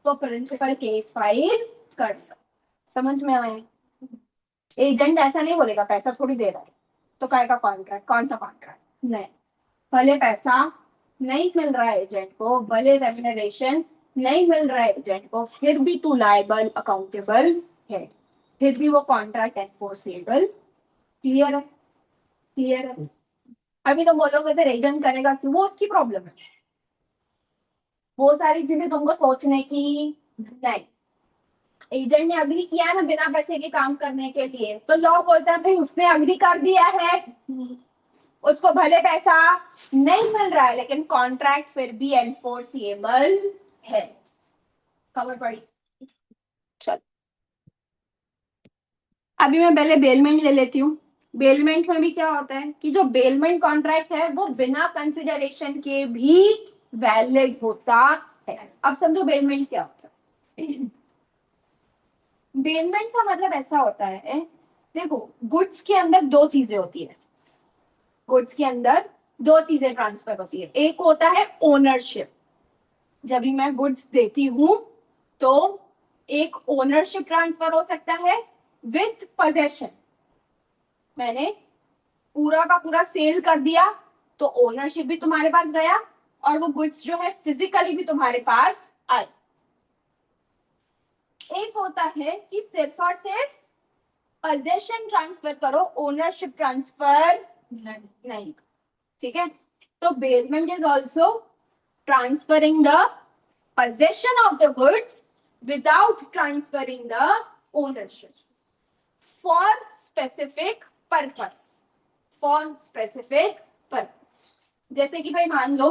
तो प्रिंसिपल केस फाइल कर सकता। समझ में आए? एजेंट ऐसा नहीं बोलेगा पैसा थोड़ी दे रहा है तो कहेगा कॉन्ट्रैक्ट, कौन सा कॉन्ट्रैक्ट? नहीं, भले पैसा नहीं मिल रहा है एजेंट को, भले रेम्यूनरेशन नहीं मिल रहा है एजेंट को, फिर भी तू लायबल अकाउंटेबल है, फिर भी वो कॉन्ट्रैक्ट एनफोर्सेबल। क्लियर है? क्लियर है? अभी तो बोलोगे फिर एजेंट करेगा कि वो उसकी प्रॉब्लम है, वो सारी चीजें तुमको सोचने की नहीं। एजेंट ने अग्री किया है ना बिना पैसे के काम करने के लिए तो लॉ बोलता है भाई उसने अग्री कर दिया है, उसको भले पैसा नहीं मिल रहा है लेकिन कॉन्ट्रैक्ट फिर भी एनफोर्सिएबल है। खबर पड़ी? चल अभी मैं पहले बेलमेंट ले लेती हूँ। बेलमेंट में भी क्या होता है कि जो बेलमेंट कॉन्ट्रैक्ट है वो बिना कंसिडरेशन के भी वैलिड होता है। अब समझो बेलमेंट क्या होता है। बेलमेंट का मतलब ऐसा होता है, देखो गुड्स के अंदर दो चीजें होती है, गुड्स के अंदर दो चीजें ट्रांसफर होती है। एक होता है ओनरशिप, जब भी मैं गुड्स देती हूं तो एक ओनरशिप ट्रांसफर हो सकता है विथ पोजेशन। मैंने पूरा का पूरा सेल कर दिया तो ओनरशिप भी तुम्हारे पास गया और वो गुड्स जो है फिजिकली भी तुम्हारे पास आए। एक होता है कि सिर्फ और सिर्फ पोजेशन ट्रांसफर करो, ओनरशिप ट्रांसफर नहीं। ठीक है, तो basement is also transferring the possession of the goods without transferring the ownership for specific purpose, for specific purpose। जैसे कि भाई मान लो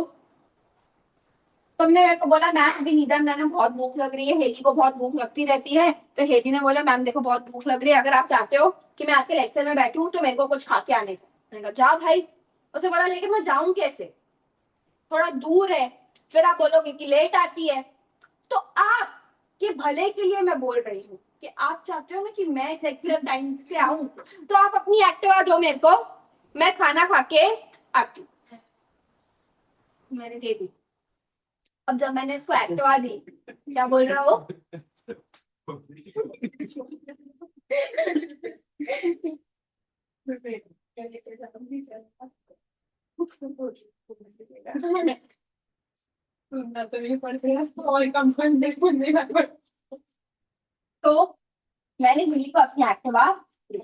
तुमने मेरे को बोला मैम अभी नींदर मैंने बहुत भूख लग रही है, हेली को बहुत भूख लगती रहती है, तो हेली ने बोला मैम देखो बहुत भूख लग रही है, अगर आप चाहते हो कि मैं आपके लेक्चर में बैठूं तो मेरे को कुछ खा के आने का। मैंने कहा जा भाई। उसे बोला लेकिन मैं जाऊं कैसे, थोड़ा दूर है, फिर आप बोलोगे कि लेट आती है। तो आप के भले के लिए मैं बोल रही हूँ कि आप चाहते हो ना कि मैं लेक्चर टाइम से आऊं, तो आप अपनी एक्टिवा दो मेरे को, मैं खाना खा के आती हूँ। मैंने दे दी। अब जब मैंने इसको एक्टिवा दी, क्या बोल रहा हो? तो मैंने गिल्ली को अपनी एक्टिवा दी।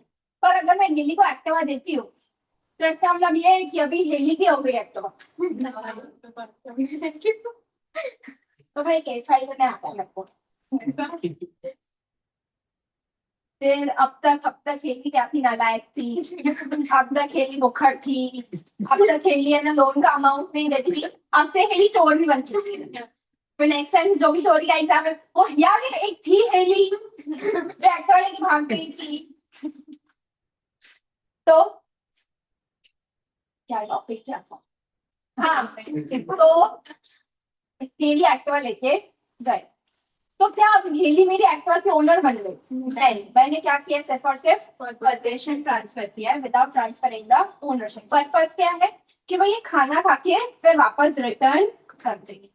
पर अगर मैं गिल्ली को एक्टिवा देती हूँ तो इसका मतलब ये है कि अभी हेली की हो गई एक्टिवा। तो भाई केस फाइल करने आता है मेरे को। फिर अब तक हेली क्या थी, नालायक थी। अब तक हेली बुखड़ थी। अब तक हेली है ना लोन का अमाउंट नहीं देती थी। अब से हेली चोर भी बन चुकी है। फिर नेक्स्ट टाइम जो भी चोरी का एग्जाम है वो याद है, एक थी हेली जो एक्टिवा लेके भाग गई थी। तो क्या टॉपिक क्या था? हाँ, तो हेली एक्टिवा लेके गए। तो क्या अब हेली मेरी एक्टिवा के ओनर बन गई? नहीं, मैंने क्या किया, सिर्फ और सिर्फ पोजेशन ट्रांसफर किया है without transferring the ownership. Purpose क्या है कि भाई ये खाना खा के फिर वापस रिटर्न कर देगी।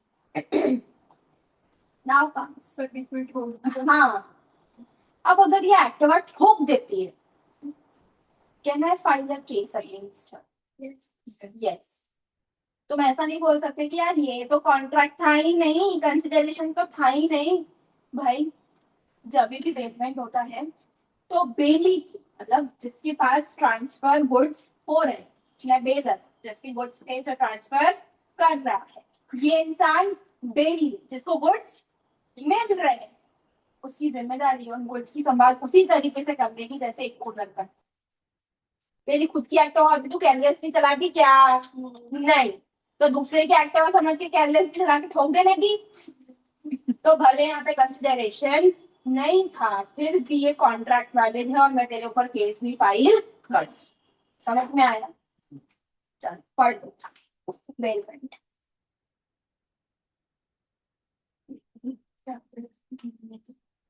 नाउ कम्स, हाँ, अब अगर ये एक्टिवा ठोक देती है, can I file a case against her? Yes. तुम ऐसा नहीं बोल सकते कि यार ये तो कॉन्ट्रैक्ट था ही नहीं, कंसिडरेशन तो था ही नहीं। भाई जब भी पेमेंट होता है तो बेली, मतलब जिसके पास ट्रांसफर गुड्स हो रहे हैं, मैं बेलर जिसकी गुड्स थे जो ट्रांसफर कर रहा है, ये इंसान बेली जिसको गुड्स मिल रहे हैं, उसकी जिम्मेदारी उन गुड्स की संभाल उसी तरीके से कर देगी जैसे एक ओनर का। मेरी खुद की एक्टिवा अभी तू केयरलेसली चलाती क्या? नहीं। तो दूसरे की एक्टिवा समझ के केयरलेसली चला के ठोक देने की? तो भले यहाँ पे कंसिडरेशन नहीं था, फिर भी ये कॉन्ट्रैक्ट वैलिड है और मैं तेरे ऊपर केस भी फाइल कर सकती। समझ में आया? चल पढ़ दो। बेलमेंट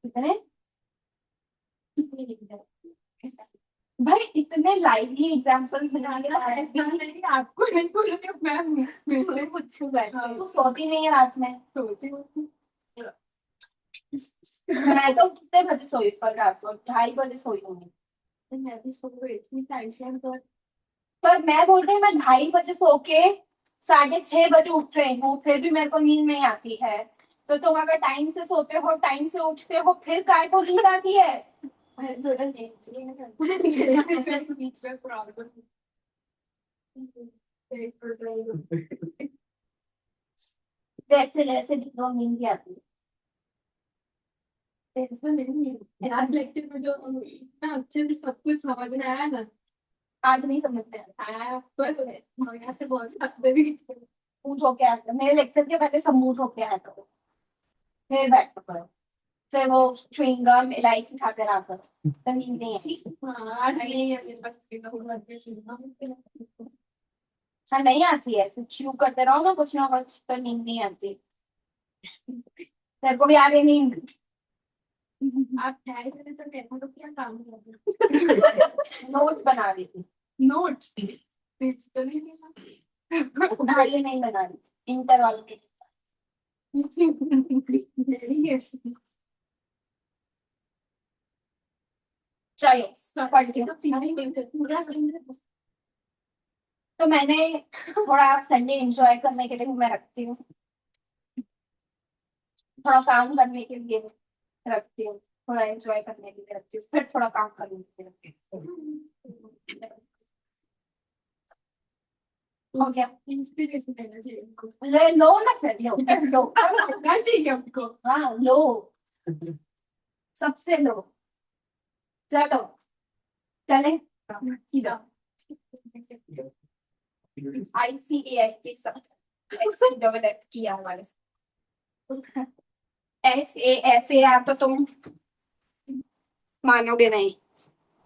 कितने? भाई इतने लाइवली एग्जांपल्स बना के ऐसा नहीं, आपको नहीं बोल रही हूँ मैम, मैं कुछ बैठा तो सोती नहीं है रात में? सोती हूँ मैं तो कितने बजे सोई, पर रात को 2:30 बजे सोई हूँ। मैं भी सो गई इतनी टेंशन पर मैं बोल रही हूँ मैं 2:30 बजे सो के 6:30 बजे उठ रही हूँ, फिर भी मेरे को नींद नहीं आती है। तो तुम अगर टाइम से सोते हो, टाइम से उठते हो, फिर काय को नींद आती है? बीच में प्रॉब्लम वैसे वैसे नींद आती है। ऐसा नहीं है, आज लेक्चर में जो इतना अच्छे से सब कुछ समझ में आया ना, आज नहीं समझ में आया। पर यहाँ से बहुत सकते भी मुंह धो के आया, मेरे लेक्चर के पहले सब मुंह धो के आया करो, फिर बैठ करो, फिर वो च्युइंगम इलायची खाकर आकर तो नींद नहीं आई। हाँ आज नहीं है मेरे पास च्युइंगम। हाँ नहीं आती है, ऐसे च्यू करते रहो ना कुछ तो नींद नहीं आती। तेरे को भी आ गई नींद? आप ट्राई करें तो देखो तो क्या काम करते। नोट्स बना रही थी। नोट्स तो नहीं भाई नहीं बना रही थी, इंटर वालों के। चलो तो मैंने थोड़ा संडे एंजॉय करने के लिए मैं रखती हूँ, थोड़ा काम करने के लिए रखती हूँ। थोड़ा एंजॉय करने के लिए रखती हूँ, फिर थोड़ा काम करने के लिए रखती हूँ। हो गया। इंस्पिरेशन देना चाहिए उनको। ले लो ना, फिर लो लो करना चाहिए उनको। हाँ लो, सबसे लो। चलो चले। ICAI सब SCFAR वाले, SAFAR तो तुम मानोगे नहीं।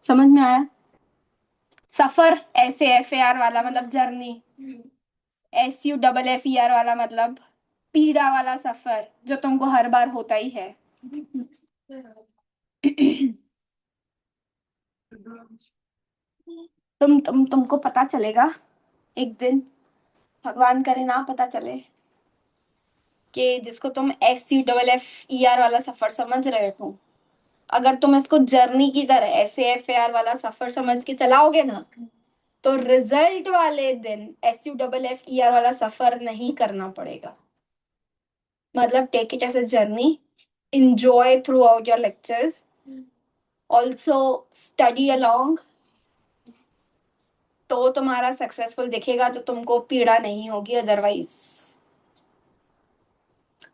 समझ में आया? सफर SAFAR वाला मतलब जर्नी, SUFFER वाला मतलब पीड़ा वाला सफर, जो तुमको हर बार होता ही है। तुमको पता चलेगा एक दिन, भगवान करे ना पता चले, कि जिसको तुम SUFFER वाला सफर समझ रहे हो, अगर तुम इसको जर्नी की तरह SAFAR वाला सफर समझ के चलाओगे ना, तो रिजल्ट वाले दिन SUFFER वाला सफर नहीं करना पड़ेगा। मतलब take it as a journey, enjoy throughout your lectures, also study along, तो तुम्हारा सक्सेसफुल दिखेगा, तो तुमको पीड़ा नहीं होगी। Otherwise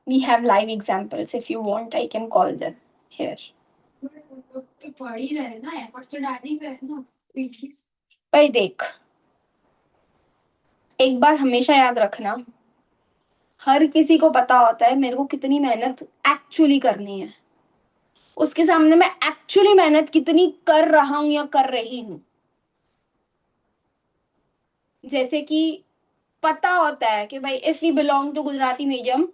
we have live examples, if you want I can call them here। तो पढ़ ही रहे ना, एफर्ट्स तो डाल ही रहे ना। भाई देख, एक बात हमेशा याद रखना, हर किसी को पता होता है मेरे को कितनी मेहनत एक्चुअली करनी है, उसके सामने मैं एक्चुअली मेहनत कितनी कर रहा हूं या कर रही हूं। जैसे कि पता होता है कि भाई if we belong to Gujarati medium,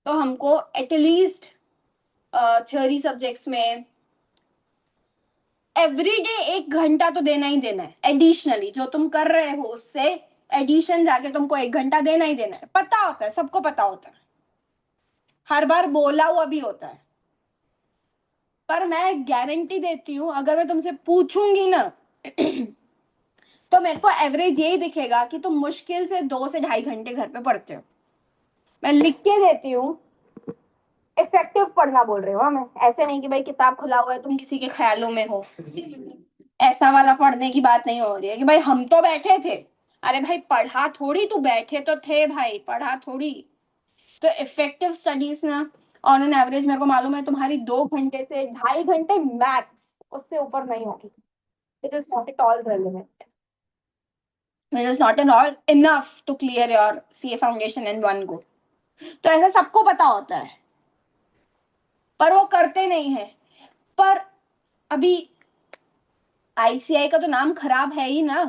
तो हमको एटलीस्ट थ्योरी सब्जेक्ट्स में एवरी डे 1 घंटा तो देना ही देना है। एडिशनली जो तुम कर रहे हो उससे एडिशन जाके तुमको 1 घंटा देना ही देना है। पता होता है, सबको पता होता है, हर बार बोला हुआ भी होता है। पर मैं गारंटी देती हूँ, अगर मैं तुमसे पूछूंगी ना तो मेरे को एवरेज यही दिखेगा कि तुम मुश्किल से 2 से ढाई घंटे घर पे पढ़ते हो। मैं लिख के देती हूँ, इफेक्टिव पढ़ना बोल रही हूँ मैं, ऐसे नहीं कि भाई किताब खुला हुआ है तुम किसी के ख्यालों में हो। ऐसा वाला पढ़ने की बात नहीं हो रही है कि भाई हम तो बैठे थे। अरे भाई पढ़ा थोड़ी, तू बैठे तो थे भाई, पढ़ा थोड़ी। तो इफेक्टिव स्टडीज ना, ऑन एन एवरेज मेरे को मालूम है तुम्हारी 2 घंटे से 2.5 घंटे मैक्स, उससे ऊपर नहीं होगी। It is not at all relevant, it is not at all enough to clear your CA foundation in one go. तो ऐसा सबको पता होता है, पर वो करते नहीं है। पर अभी ICAI का तो नाम खराब है ही ना,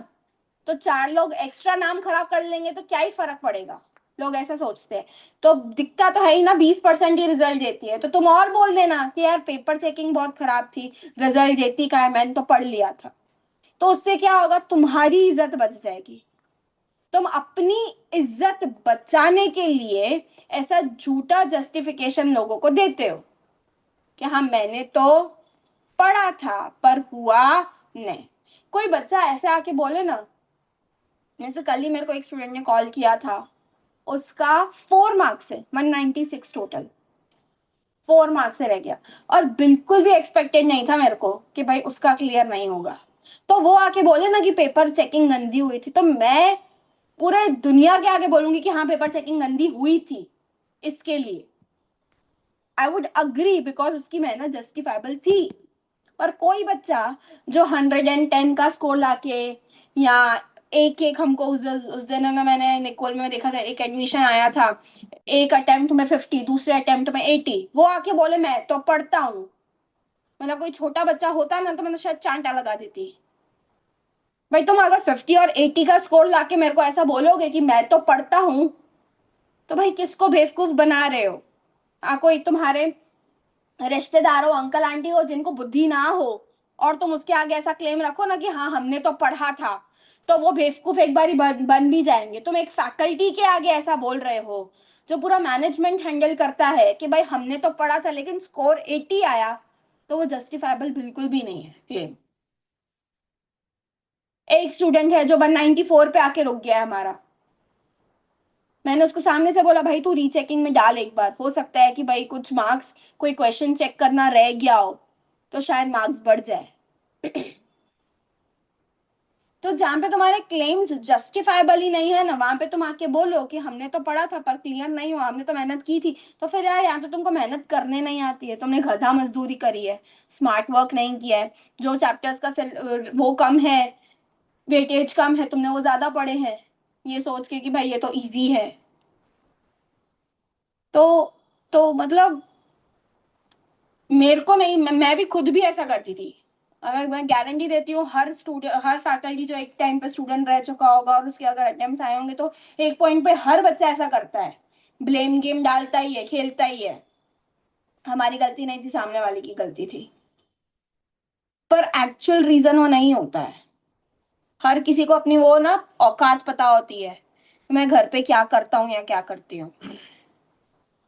तो 4 लोग एक्स्ट्रा नाम खराब कर लेंगे तो क्या ही फर्क पड़ेगा, लोग ऐसा सोचते हैं। तो दिक्कत तो है ही ना, 20% ही रिजल्ट देती है, तो तुम और बोल देना कि यार पेपर चेकिंग बहुत खराब थी, रिजल्ट देती का है, मैंने तो पढ़ लिया था। तो उससे क्या होगा, तुम्हारी इज्जत बच जाएगी। तुम अपनी इज्जत बचाने के लिए ऐसा झूठा जस्टिफिकेशन लोगों को देते हो कि हाँ मैंने तो पढ़ा था पर हुआ नहीं। कोई बच्चा ऐसे आके बोले ना, जैसे कल ही मेरे को एक स्टूडेंट ने कॉल किया था, उसका 4 मार्क्स से 196 टोटल, 4 मार्क्स से रह गया, और बिल्कुल भी एक्सपेक्टेड नहीं था मेरे को कि भाई उसका क्लियर नहीं होगा। तो वो आके बोले ना कि पेपर चेकिंग गंदी हुई थी, तो मैं पूरे दुनिया के आगे बोलूंगी कि हाँ पेपर चेकिंग गंदी हुई थी। इसके लिए आई वुड अग्री, बिकॉज उसकी मेहनत जस्टिफाइबल थी। पर कोई बच्चा जो 110 का स्कोर लाके, या एक एक हमको उस दिन ना, मैंने निकोल में देखा था, एक एडमिशन आया था, एक अटेम्प्ट में 50, दूसरे अटेम्प्ट में 80, वो आके बोले मैं तो पढ़ता हूँ। मतलब कोई छोटा बच्चा होता ना तो मैंने शायद चांटा लगा देती। भाई तुम अगर 50 और 80 का स्कोर लाके मेरे को ऐसा बोलोगे कि मैं तो पढ़ता हूँ, तो भाई किसको बेवकूफ बना रहे हो? कोई तुम्हारे रिश्तेदार हो, अंकल आंटी हो, जिनको बुद्धि ना हो, और तुम उसके आगे ऐसा क्लेम रखो ना कि हाँ हमने तो पढ़ा था, तो वो बेवकूफ एक बारी बन भी जाएंगे। तुम एक फैकल्टी के आगे ऐसा बोल रहे हो, जो पूरा मैनेजमेंट हैंडल करता है, कि भाई हमने तो पढ़ा था लेकिन स्कोर 80 आया, तो वो जस्टिफाइबल बिल्कुल भी नहीं है क्लेम। एक स्टूडेंट है जो 194 पे आके रुक गया है हमारा, मैंने उसको सामने से बोला भाई तू रीचेकिंग में डाल एक बार, हो सकता है कि भाई कुछ मार्क्स, कोई क्वेश्चन चेक करना रह गया हो तो शायद मार्क्स बढ़ जाए। तो जहाँ पे तुम्हारे क्लेम्स जस्टिफाइबल ही नहीं है ना, वहां पे तुम आके बोलो कि हमने तो पढ़ा था पर क्लियर नहीं हुआ, हमने तो मेहनत की थी। तो फिर यार, यहाँ तो तुमको मेहनत करने नहीं आती है, तुमने गधा मजदूरी करी है, स्मार्ट वर्क नहीं किया है, जो चैप्टर्स का वो कम है, वेटेज कम है, तुमने वो ज्यादा पढ़े हैं, ये सोच के कि भाई ये तो इजी है। तो मतलब मेरे को नहीं, मैं भी खुद भी ऐसा करती थी। मैं गारंटी देती हूँ, हर स्टूडेंट, हर फैकल्टी जो एक टाइम पे स्टूडेंट रह चुका होगा और उसके अगर अटेम्प्ट्स आए होंगे तो एक पॉइंट पे हर बच्चा ऐसा करता है, ब्लेम गेम डालता ही है, खेलता ही है। हमारी गलती नहीं थी, सामने वाले की गलती थी। पर एक्चुअल रीजन वो नहीं होता है। हर किसी को अपनी वो ना औकात पता होती है, मैं घर पे क्या करता हूँ या क्या करती हूँ।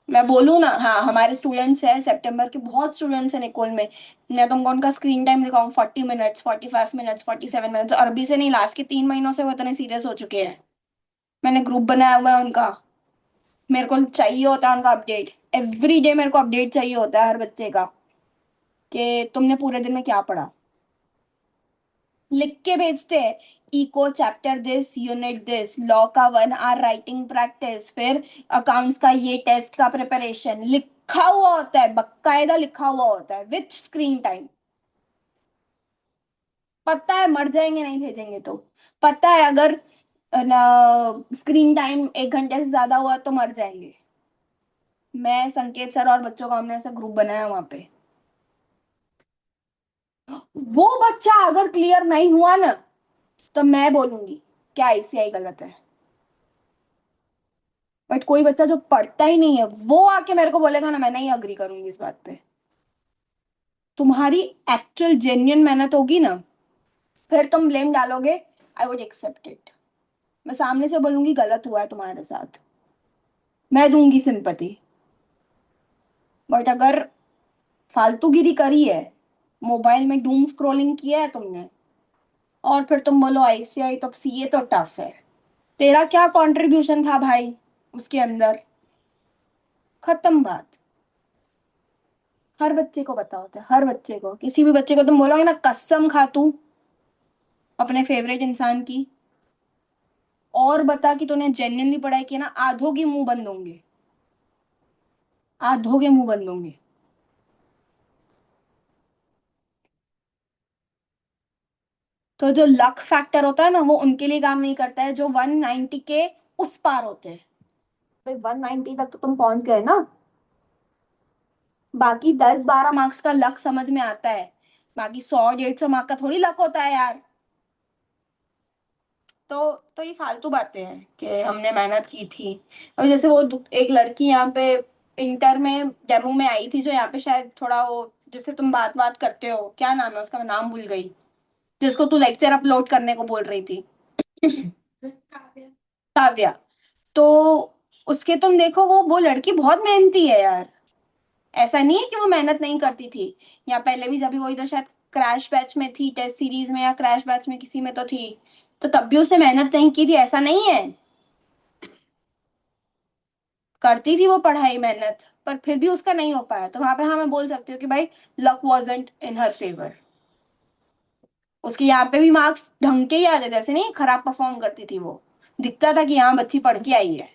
मैं बोलूँ ना, हाँ हमारे स्टूडेंट्स हैं, सितंबर के बहुत स्टूडेंट्स हैं निकोल में। मैं तुमको उनका स्क्रीन टाइम दिखाऊँ, 40 मिनट्स, 45 मिनट्स, 47 मिनट्स, अरबी से नहीं, लास्ट के 3 महीनों से वो इतने सीरियस हो चुके हैं। मैंने ग्रुप बनाया हुआ है उनका, मेरे को चाहिए होता है उनका अपडेट, एवरी डे मेरे को अपडेट चाहिए होता है हर बच्चे का, कि तुमने पूरे दिन में क्या पढ़ा। लिख के भेजते हैं, eco chapter this, unit this, law का 1 आवर राइटिंग प्रैक्टिस, फिर अकाउंट्स का ये टेस्ट का प्रिपरेशन, लिखा हुआ होता है, बकायदा लिखा हुआ होता है विथ स्क्रीन टाइम। पता है मर जाएंगे नहीं भेजेंगे तो, पता है अगर स्क्रीन टाइम 1 घंटे से ज्यादा हुआ तो मर जाएंगे। मैं, संकेत सर और बच्चों का हमने ऐसा ग्रुप बनाया वहां पे। वो बच्चा अगर क्लियर नहीं हुआ ना, तो मैं बोलूंगी क्या आईसीआई गलत है। बट कोई बच्चा जो पढ़ता ही नहीं है वो आके मेरे को बोलेगा ना, मैं नहीं अग्री करूंगी इस बात पे। तुम्हारी एक्चुअल जेन्युइन मेहनत होगी ना, फिर तुम ब्लेम डालोगे, आई वुड एक्सेप्ट इट। मैं सामने से बोलूंगी गलत हुआ है तुम्हारे साथ, मैं दूंगी सिंपति। बट अगर फालतूगिरी करी है, मोबाइल में डूम स्क्रॉलिंग किया है तुमने, और फिर तुम बोलो आईसीआई तो सीए तो टफ है, तेरा क्या कंट्रीब्यूशन था भाई उसके अंदर? खत्म बात। हर बच्चे को पता होता है, हर बच्चे को, किसी भी बच्चे को तुम बोलोगे ना कसम खा तू अपने फेवरेट इंसान की, और बता कि तूने जेन्युइनली पढ़ाई की ना, आधों के मुंह बंद होंगे, आधों के मुंह बंद होंगे। तो जो लक फैक्टर होता है ना, वो उनके लिए काम नहीं करता है जो 190 के उस पार होते हैं। भाई 190 तक तो तुम पहुंच गए ना, बाकी 10-12 मार्क्स का लक समझ में आता है, बाकी 100-150 मार्क का थोड़ी लक होता है यार। तो ये फालतू बातें हैं कि हमने मेहनत की थी। अब जैसे वो एक लड़की यहाँ पे इंटर में डेमो में आई थी, जो यहाँ पे शायद थोड़ा वो, जिससे तुम बात बात करते हो, क्या नाम है उसका, मैं नाम भूल गई, जिसको तू लेक्चर अपलोड करने को बोल रही थी। काव्या। काव्या। तो उसके तुम देखो, वो लड़की बहुत मेहनती है यार, ऐसा नहीं है कि वो मेहनत नहीं करती थी। या पहले भी जब भी वो इधर शायद क्रैश बैच में थी, टेस्ट सीरीज में या क्रैश बैच में किसी में तो थी, तो तब भी उसने मेहनत नहीं की थी, ऐसा नहीं है। करती थी वो पढ़ाई मेहनत, पर फिर भी उसका नहीं हो पाया, तो वहां पे हाँ मैं बोल सकती हूँ कि भाई लक wasn't इन हर फेवर। उसके यहाँ पे भी मार्क्स ढंग के ही आ जाते, ऐसे नहीं खराब परफॉर्म करती थी वो, दिखता था कि हाँ बच्ची पढ़ के आई है।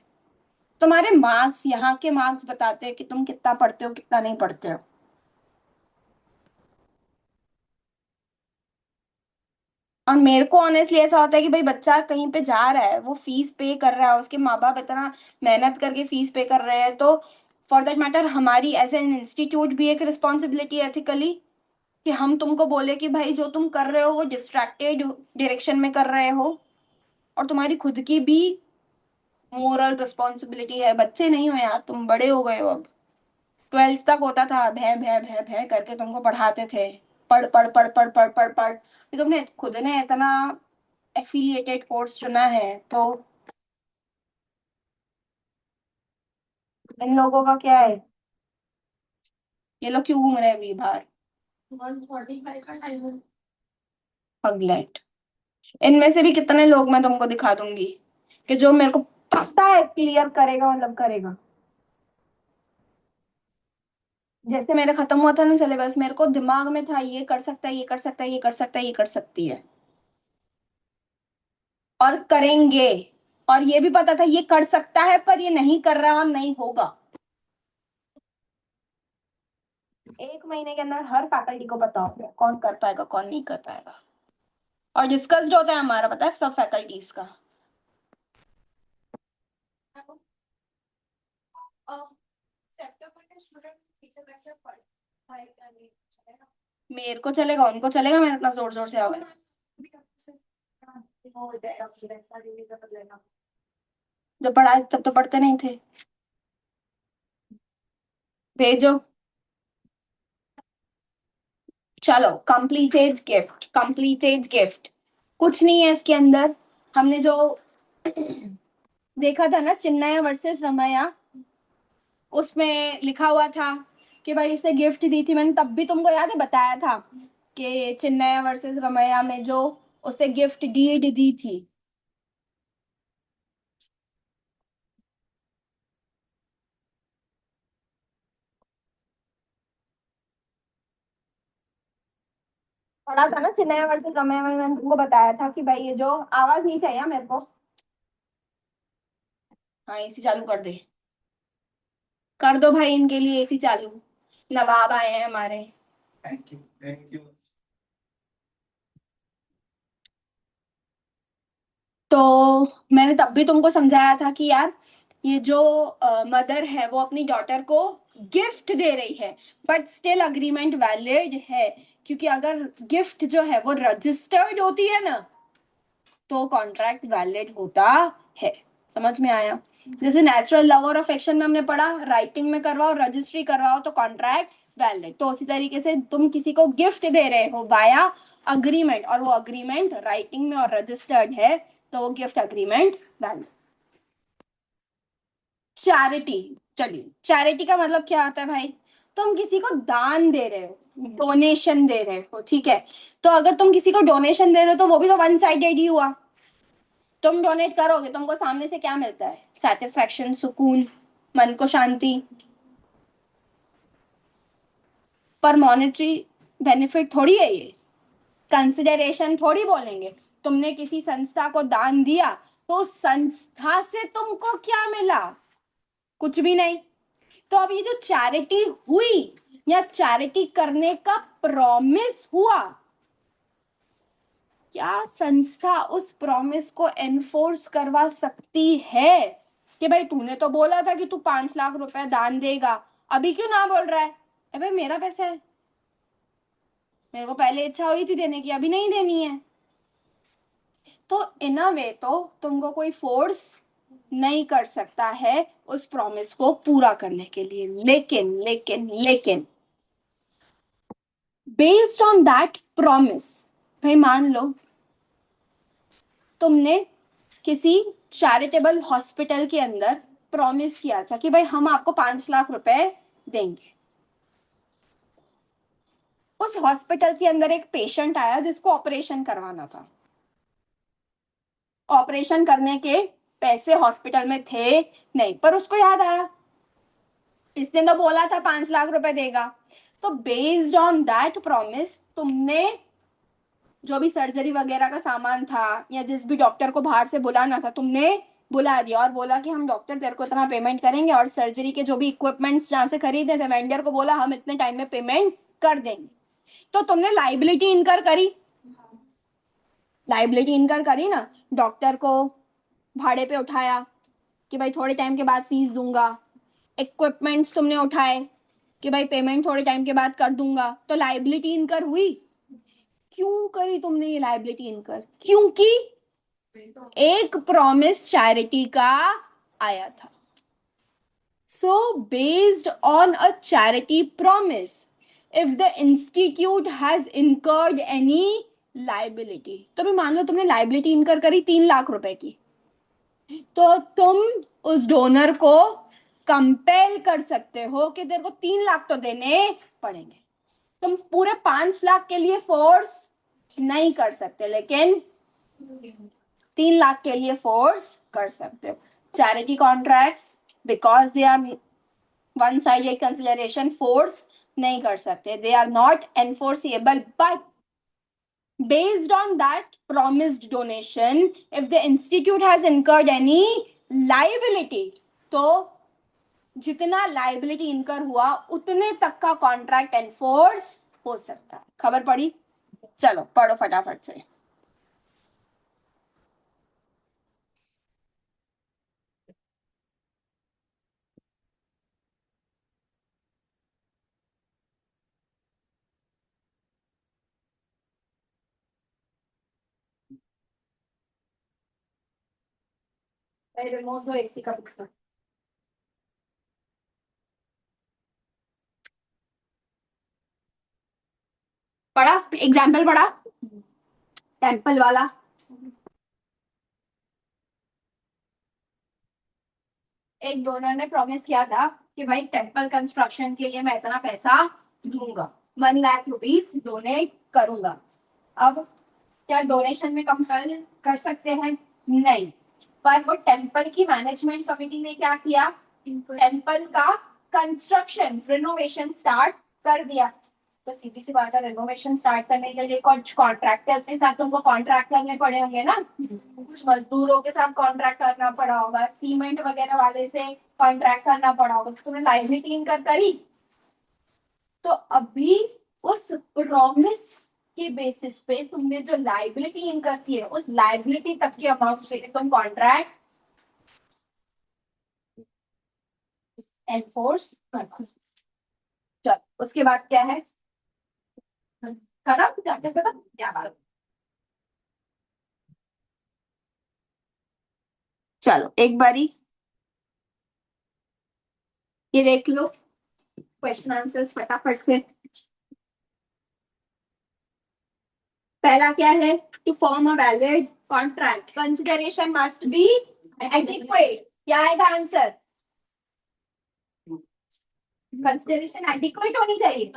तुम्हारे मार्क्स, यहाँ के मार्क्स बताते हैं कि तुम कितना पढ़ते हो कितना नहीं पढ़ते हो। और मेरे को ऑनेस्टली ऐसा होता है कि भाई बच्चा कहीं पे जा रहा है, वो फीस पे कर रहा है, उसके माँ बाप इतना मेहनत करके फीस पे कर रहे हैं, तो फॉर दैट मैटर हमारी एज एन इंस्टीट्यूट भी एक रिस्पॉन्सिबिलिटी एथिकली, कि हम तुमको बोले कि भाई जो तुम कर रहे हो वो डिस्ट्रैक्टेड डायरेक्शन में कर रहे हो। और तुम्हारी खुद की भी मोरल रिस्पॉन्सिबिलिटी है, बच्चे नहीं हो यार, तुम बड़े हो गए हो अब। 12th तक होता था भय भय भय भय करके तुमको पढ़ाते थे, पढ़ पढ़ पढ़ पढ़ पढ़ पढ़ पढ़, फिर तुमने खुद ने इतना एफिलिएटेड कोर्स चुना है, तो इन लोगों का क्या है? ये लोग क्यों घूम रहे हैं अभी बाहर? 1:45 का टाइम है। पगलेट। इनमें से भी कितने लोग मैं तुमको दिखा दूंगी कि जो मेरे को पता है क्लियर करेगा, मतलब करेगा। जैसे मेरा खत्म हुआ था ना सिलेबस, मेरे को दिमाग में था ये कर सकता है, ये कर सकता है, ये कर सकता है, ये कर सकती है, और करेंगे। और ये भी पता था ये कर सकता है पर ये नहीं कर रहा और नहीं होगा। 1 महीने के अंदर हर फैकल्टी को पता हो गया कौन कर पाएगा कौन नहीं कर पाएगा, और डिस्कस्ड होता है हमारा, पता है, सब फैकल्टीज का। मेरे को चलेगा, उनको चलेगा, मेरे इतना जोर जोर से आवाज। जब पढ़ाए तब तो पढ़ते नहीं थे। भेजो। चलो, कंप्लीटेड गिफ्ट, कंप्लीटेड गिफ्ट। कुछ नहीं है इसके अंदर। हमने जो देखा था ना चिन्मया वर्सेस रमैया, उसमें लिखा हुआ था कि भाई उसने गिफ्ट दी थी। मैंने तब भी तुमको याद है बताया था कि चिन्मया वर्सेस रमैया में जो उसे गिफ्ट डीड दी थी। पढ़ा था ना चिन्मया वर्सेस रमैया में, मैंने तुमको बताया था कि भाई ये जो आवाज नहीं चाहिए मेरे को। हाँ, एसी चालू कर दे, कर दो भाई इनके लिए एसी चालू, नवाब आए हैं हमारे। Thank you thank you. तो मैंने तब भी तुमको समझाया था कि यार ये जो मदर है वो अपनी डॉटर को गिफ्ट दे रही है, बट स्टिल अग्रीमेंट वैलिड है, क्योंकि अगर गिफ्ट जो है वो रजिस्टर्ड होती है ना तो कॉन्ट्रैक्ट वैलिड होता है। समझ में आया? जैसे नेचुरल लव और अफेक्शन में हमने पढ़ा, राइटिंग में करवाओ, रजिस्ट्री करवाओ तो कॉन्ट्रैक्ट वैलिड। तो उसी तरीके से तुम किसी को गिफ्ट दे रहे हो वाया अग्रीमेंट, और वो अग्रीमेंट राइटिंग में और रजिस्टर्ड है, तो वो गिफ्ट अग्रीमेंट वैलिड। चैरिटी, चलिए चैरिटी का मतलब क्या होता है भाई? तुम किसी को दान दे रहे हो, डोनेशन दे रहे हो, ठीक है? तो अगर तुम किसी को डोनेशन दे रहे हो तो वो भी तो वन साइडेड ही हुआ। तुम डोनेट करोगे, तुमको सामने से क्या मिलता है? सेटिस्फैक्शन, सुकून, मन को शांति, पर मॉनेटरी बेनिफिट थोड़ी है ये, कंसिडरेशन थोड़ी बोलेंगे। तुमने किसी संस्था को दान दिया तो उस संस्था से तुमको क्या मिला? कुछ भी नहीं। तो अब ये जो चैरिटी हुई या चैरिटी करने का प्रॉमिस हुआ, क्या संस्था उस प्रॉमिस को एनफोर्स करवा सकती है कि भाई तूने तो बोला था कि तू 5 लाख रुपए दान देगा, अभी क्यों ना बोल रहा है? भाई मेरा पैसा है, मेरे को पहले इच्छा हुई थी देने की, अभी नहीं देनी है। तो इन अ वे तो तुमको कोई फोर्स नहीं कर सकता है उस प्रॉमिस को पूरा करने के लिए, लेकिन लेकिन लेकिन बेस्ड ऑन दैट प्रॉमिस, भाई मान लो तुमने किसी चैरिटेबल हॉस्पिटल के अंदर प्रॉमिस किया था कि भाई हम आपको 5 लाख रुपए देंगे। उस हॉस्पिटल के अंदर एक पेशेंट आया जिसको ऑपरेशन करवाना था, ऑपरेशन करने के पैसे हॉस्पिटल में थे नहीं, पर उसको याद आया इसने तो बोला था 5 लाख रुपए देगा। तो बेस्ड ऑन दैट प्रॉमिस तुमने जो भी सर्जरी वगैरह का सामान था या जिस भी डॉक्टर को बाहर से बुलाना था तुमने बुला दिया, और बोला कि हम डॉक्टर तेरे को इतना पेमेंट करेंगे, और सर्जरी के जो भी इक्विपमेंट्स जहां से खरीदे थे वेंडर को बोला हम इतने टाइम में पेमेंट कर देंगे। तो तुमने लाइबिलिटी इनकर करी, लाइबिलिटी इनकर करी ना, डॉक्टर को भाड़े पे उठाया कि भाई थोड़े टाइम के बाद फीस दूंगा, इक्विपमेंट्स तुमने उठाए कि भाई पेमेंट थोड़े टाइम के बाद कर दूंगा, तो लाइबिलिटी इनकर हुई। क्यों करी तुमने ये लाइबिलिटी इनकर? क्योंकि एक प्रॉमिस चैरिटी का आया था। So based on a charity promise, if the institute has incurred any liability, तो भी मान लो तुमने लाइबिलिटी इनकर करी 3 लाख रुपए की, तो तुम उस डोनर को कंपेल कर सकते हो कि तेरे को 3 लाख तो देने पड़ेंगे। तुम पूरे 5 लाख के लिए फोर्स नहीं कर सकते, लेकिन 3 लाख के लिए फोर्स कर सकते हो। charity contracts because they are one sided consideration force नहीं कर सकते. They are not enforceable, but based on that promised donation, if the institute has incurred any liability, तो जितना liability incur हुआ उतने तक का contract enforce हो सकता है. खबर पड़ी? चलो पढ़ो फटाफट से. रिमोट दो एसी का पिक्चर. पढ़ा? एग्जाम्पल पढ़ा? टेम्पल वाला. एक डोनर ने प्रॉमिस किया था कि भाई टेम्पल कंस्ट्रक्शन के लिए मैं इतना पैसा दूंगा, 1 लाख रुपीस डोनेट करूंगा. अब क्या डोनेशन में कंपल कर सकते हैं? नहीं. पर वो टेम्पल की मैनेजमेंट कमेटी ने क्या किया? टेम्पल का कंस्ट्रक्शन रिनोवेशन स्टार्ट कर दिया. तो सीधी सी बात है, रिनोवेशन स्टार्ट करने के लिए कुछ कॉन्ट्रैक्टर्स के साथ तुमको कॉन्ट्रैक्ट करने पड़े होंगे ना, कुछ मजदूरों के साथ कॉन्ट्रैक्ट करना पड़ा होगा, सीमेंट वगैरह वाले से कॉन्ट्रैक्ट करना पड़ा होगा. तो तुमने लाइबिलिटी इनकर करी. तो अभी उस प्रॉमिस के बेसिस पे तुमने जो लाइबिलिटी इनकर की है, उस लाइबिलिटी तक की अमाउंट से तुम कॉन्ट्रैक्ट एनफोर्स कर. चलो उसके बाद क्या है? खत्म क्या बात. चलो एक बारी ये देख लो क्वेश्चन आंसर्स फटाफट से. पहला क्या है? To form a valid contract consideration must be adequate. क्या आएगा आंसर? कंसिडरेशन एडिक्वेट होनी चाहिए.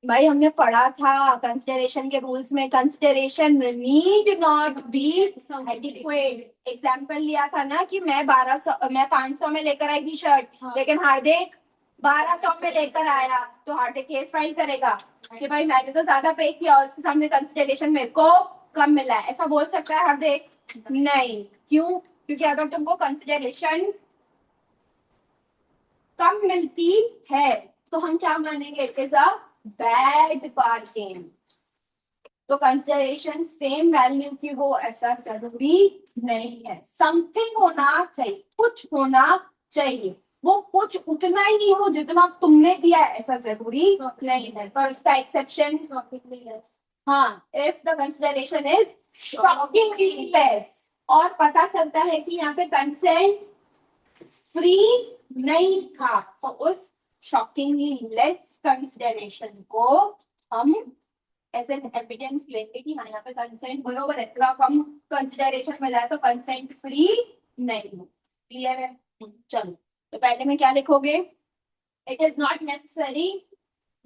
भाई हमने पढ़ा था कंसिडरेशन के रूल्स में, consideration need not be adequate. Example लिया था ना कि मैं 500 में लेकर आई थी शर्ट, लेकिन हार्दिक 1200 में लेकर आया, तो हार्दिक केस फाइल करेगा कि भाई मैंने तो ज्यादा पे किया और उसके सामने कंसिडरेशन मेरे को कम मिला है. ऐसा बोल सकता है हार्दिक? नहीं. क्यों? क्योंकि अगर तुमको कंसिडरेशन कम मिलती है तो हम क्या मानेंगे? It is a bad bargain. तो कंसिडरेशन सेम वैल्यू की हो ऐसा जरूरी नहीं है. समथिंग होना चाहिए, कुछ होना चाहिए. वो कुछ उतना ही हो जितना तुमने दिया है ऐसा जरूरी नहीं है. पर उसका एक्सेप्शन हाँ, if the consideration is shockingly less. और पता चलता है कि यहाँ पे कंसेंट फ्री नहीं था, तो उस शॉकिंगली लेस कंसिडरेशन को हम एज एन एविडेंस लेंगे कि हाँ यहाँ पे कंसेंट बरोबर है. इतना कम कंसिडरेशन मिला है तो कंसेंट फ्री नहीं. क्लियर है? चलो तो पहले में क्या लिखोगे? It is not necessary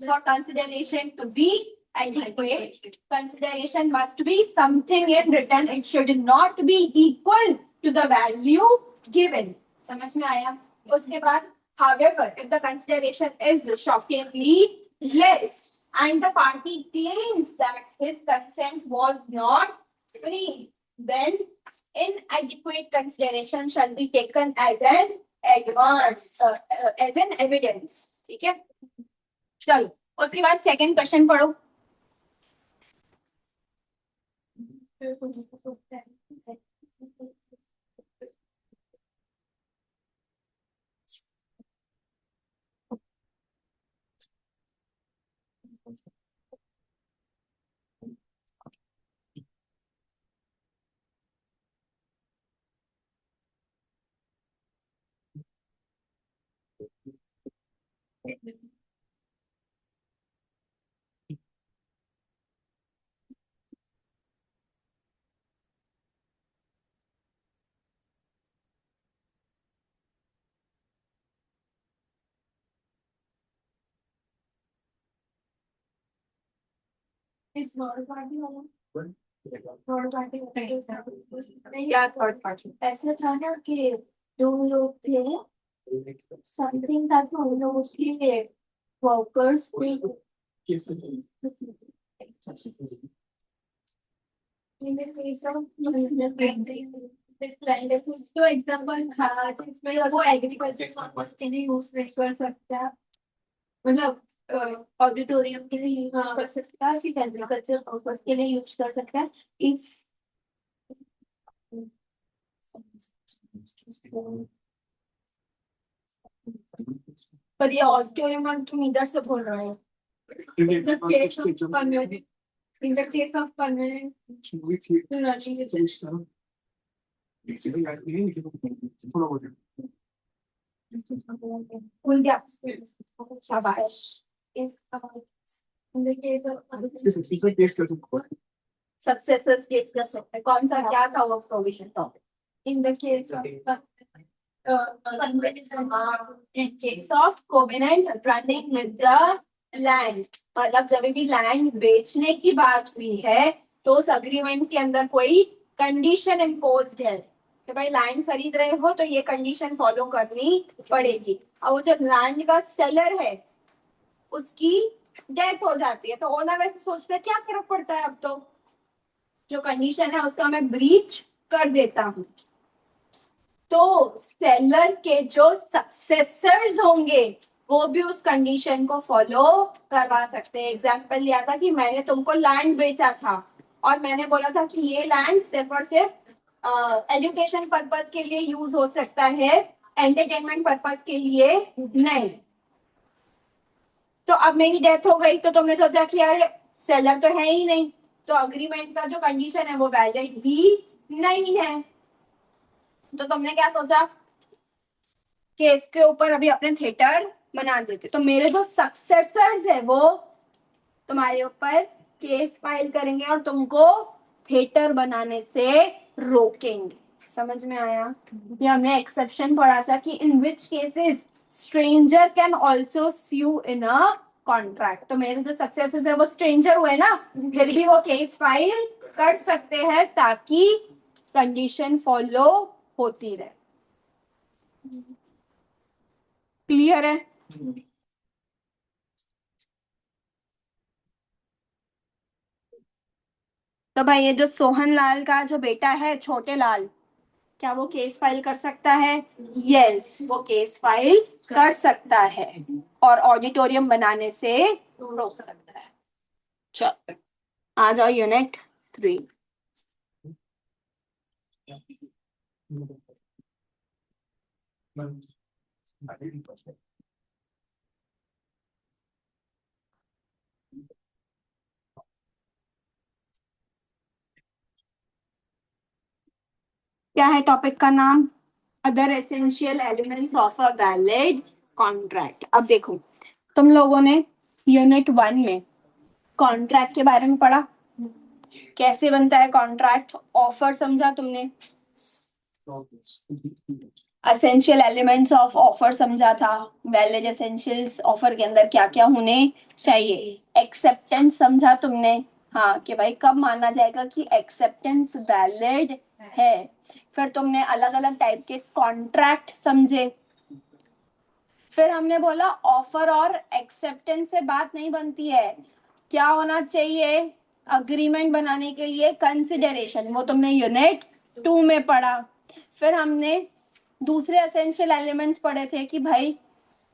for consideration to be adequate. Consideration must be something in return. It should not be equal to the value given. समझ में आया? उसके बाद however, if the consideration is shockingly less and the party claims that his consent was not free, then inadequate consideration shall be taken as an as an evidence. ठीक है? चलो उसके बाद सेकंड क्वेश्चन पढ़ो. थर्ड पार्टी क्या third party? ऐसा था ना कि दो लोग थे, समथिंग था कि उन लोग उसके वर्कर्स तो एग्जाम्पल था जिसमें वो एग्रीकल्चर पर्पस के लिए यूज नहीं कर सकता, मतलब ऑडिटोरियम के लिए यूज कर सकता है, फिर एग्रीकल्चर पर्पस के लिए यूज कर सकता है इफ पर ये ऑडिटोरियम तुम इधर से बोल रहे हो। In the case of convenient, in the case of convenient running खुल गया। शाबाश। in the case of successors case कर सकते हैं। कौन सा क्या था वो प्रोविजन? तो in the case of in case of covenant running with the land, मतलब जब भी लैंड बेचने की बात हुई है तो उस अग्रीमेंट के अंदर कोई कंडीशन इम्पोज्ड है कि भाई लैंड खरीद रहे हो तो ये कंडीशन फॉलो करनी पड़ेगी। और वो जो लैंड का सेलर है उसकी डेथ हो जाती है तो ओनर वैसे सोचता है क्या फर्क पड़ता है, अब तो जो कंडीशन है उसका मैं ब्रीच कर देता हूँ। तो सेलर के जो सक्सेसर्स होंगे वो भी उस कंडीशन को फॉलो करवा सकते हैं। एग्जाम्पल लिया था कि मैंने तुमको लैंड बेचा था और मैंने बोला था कि ये लैंड सिर्फ और सिर्फ एजुकेशन पर्पस के लिए यूज हो सकता है, एंटरटेनमेंट पर्पस के लिए नहीं। तो अब मेरी डेथ हो गई तो तुमने सोचा कि यार सेलर तो है ही नहीं, तो अग्रीमेंट का जो कंडीशन है वो वैलिड ही नहीं है। तो तुमने क्या सोचा कि इसके ऊपर अभी अपने थिएटर बना देते। तो मेरे जो सक्सेसर्स है वो तुम्हारे ऊपर केस फाइल करेंगे और तुमको थिएटर बनाने से रोकेंगे। समझ में आया? ये हमने एक्सेप्शन पढ़ा था कि in which cases stranger can also sue in a contract. तो मेरे जो सक्सेसर्स है वो स्ट्रेंजर हुए ना, फिर भी वो केस फाइल कर सकते हैं ताकि कंडीशन फॉलो होती रहे। क्लियर है? तो भाई ये जो सोहन लाल का जो बेटा है छोटे लाल, क्या वो केस फाइल कर सकता है? यस, वो केस फाइल कर सकता है और ऑडिटोरियम बनाने से रोक सकता है। चल आ जाओ यूनिट 3। क्या है टॉपिक का नाम? Other essential elements of a valid contract. अब देखो तुम लोगों ने यूनिट 1 में कॉन्ट्रैक्ट के बारे में पढ़ा, कैसे बनता है कॉन्ट्रैक्ट, ऑफर समझा तुमने, एसेंशियल एलिमेंट्स ऑफ ऑफर समझा था, वैलिड एसेंशियल्स ऑफर के अंदर क्या क्या होने चाहिए, एक्सेप्टेंस समझा तुमने, हाँ कि भाई कब माना जाएगा कि एक्सेप्टेंस वैलिड है। फिर तुमने अलग अलग टाइप के कॉन्ट्रैक्ट समझे। फिर हमने बोला ऑफर और एक्सेप्टेंस से बात नहीं बनती है, क्या होना चाहिए अग्रीमेंट बनाने के लिए? कंसिडरेशन, वो तुमने यूनिट 2 में पढ़ा। फिर हमने दूसरे एसेंशियल एलिमेंट्स पढ़े थे कि भाई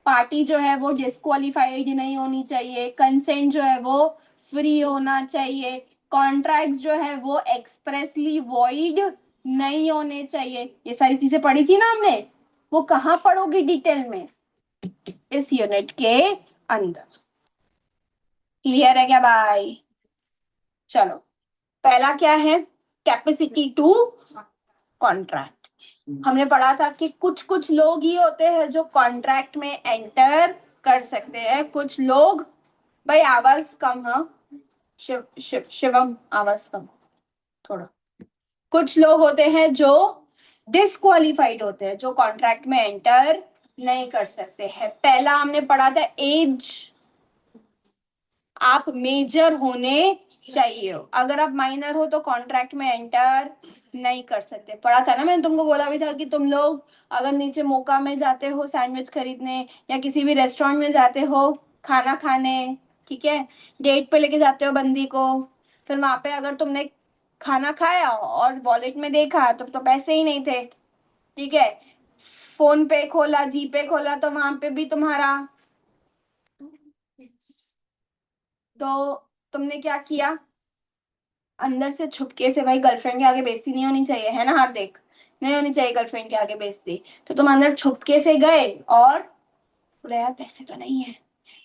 पार्टी जो है वो डिस्क्वालिफाइड नहीं होनी चाहिए, कंसेंट जो है वो फ्री होना चाहिए, कॉन्ट्रैक्ट्स जो है वो एक्सप्रेसली वॉइड नहीं होने चाहिए। ये सारी चीजें पढ़ी थी ना हमने, वो कहाँ पढ़ोगी डिटेल में? इस यूनिट के अंदर। क्लियर है क्या भाई? चलो पहला क्या है? Capacity to contract. हमने पढ़ा था कि कुछ कुछ लोग ही होते हैं जो कॉन्ट्रैक्ट में एंटर कर सकते हैं, कुछ लोग, भाई आवाज कम, हाँ शिवम आवाज कम थोड़ा। कुछ लोग होते हैं जो डिस्क्वालिफाइड होते हैं, जो कॉन्ट्रैक्ट में एंटर नहीं कर सकते हैं। पहला हमने पढ़ा था एज, आप मेजर होने चाहिए हो। अगर आप माइनर हो तो कॉन्ट्रैक्ट में एंटर नहीं कर सकते। पढ़ा था ना मैंने तुमको, बोला भी था कि तुम लोग अगर नीचे मोका में जाते हो सैंडविच खरीदने या किसी भी रेस्टोरेंट में जाते हो खाना खाने, ठीक है, डेट पे लेके जाते हो बंदी को, फिर वहां पे अगर तुमने खाना खाया और वॉलेट में देखा तो पैसे ही नहीं थे, ठीक है, फोन पे खोला जी पे खोला तो वहां पे भी तुम्हारा, तो तुमने क्या किया, अंदर से छुपके से, भाई गर्लफ्रेंड के आगे बेइज्जती नहीं होनी चाहिए, है ना हार्दिक, नहीं होनी चाहिए गर्लफ्रेंड के आगे बेइज्जती, तो तुम अंदर छुपके से गए और बोला यार पैसे तो नहीं है,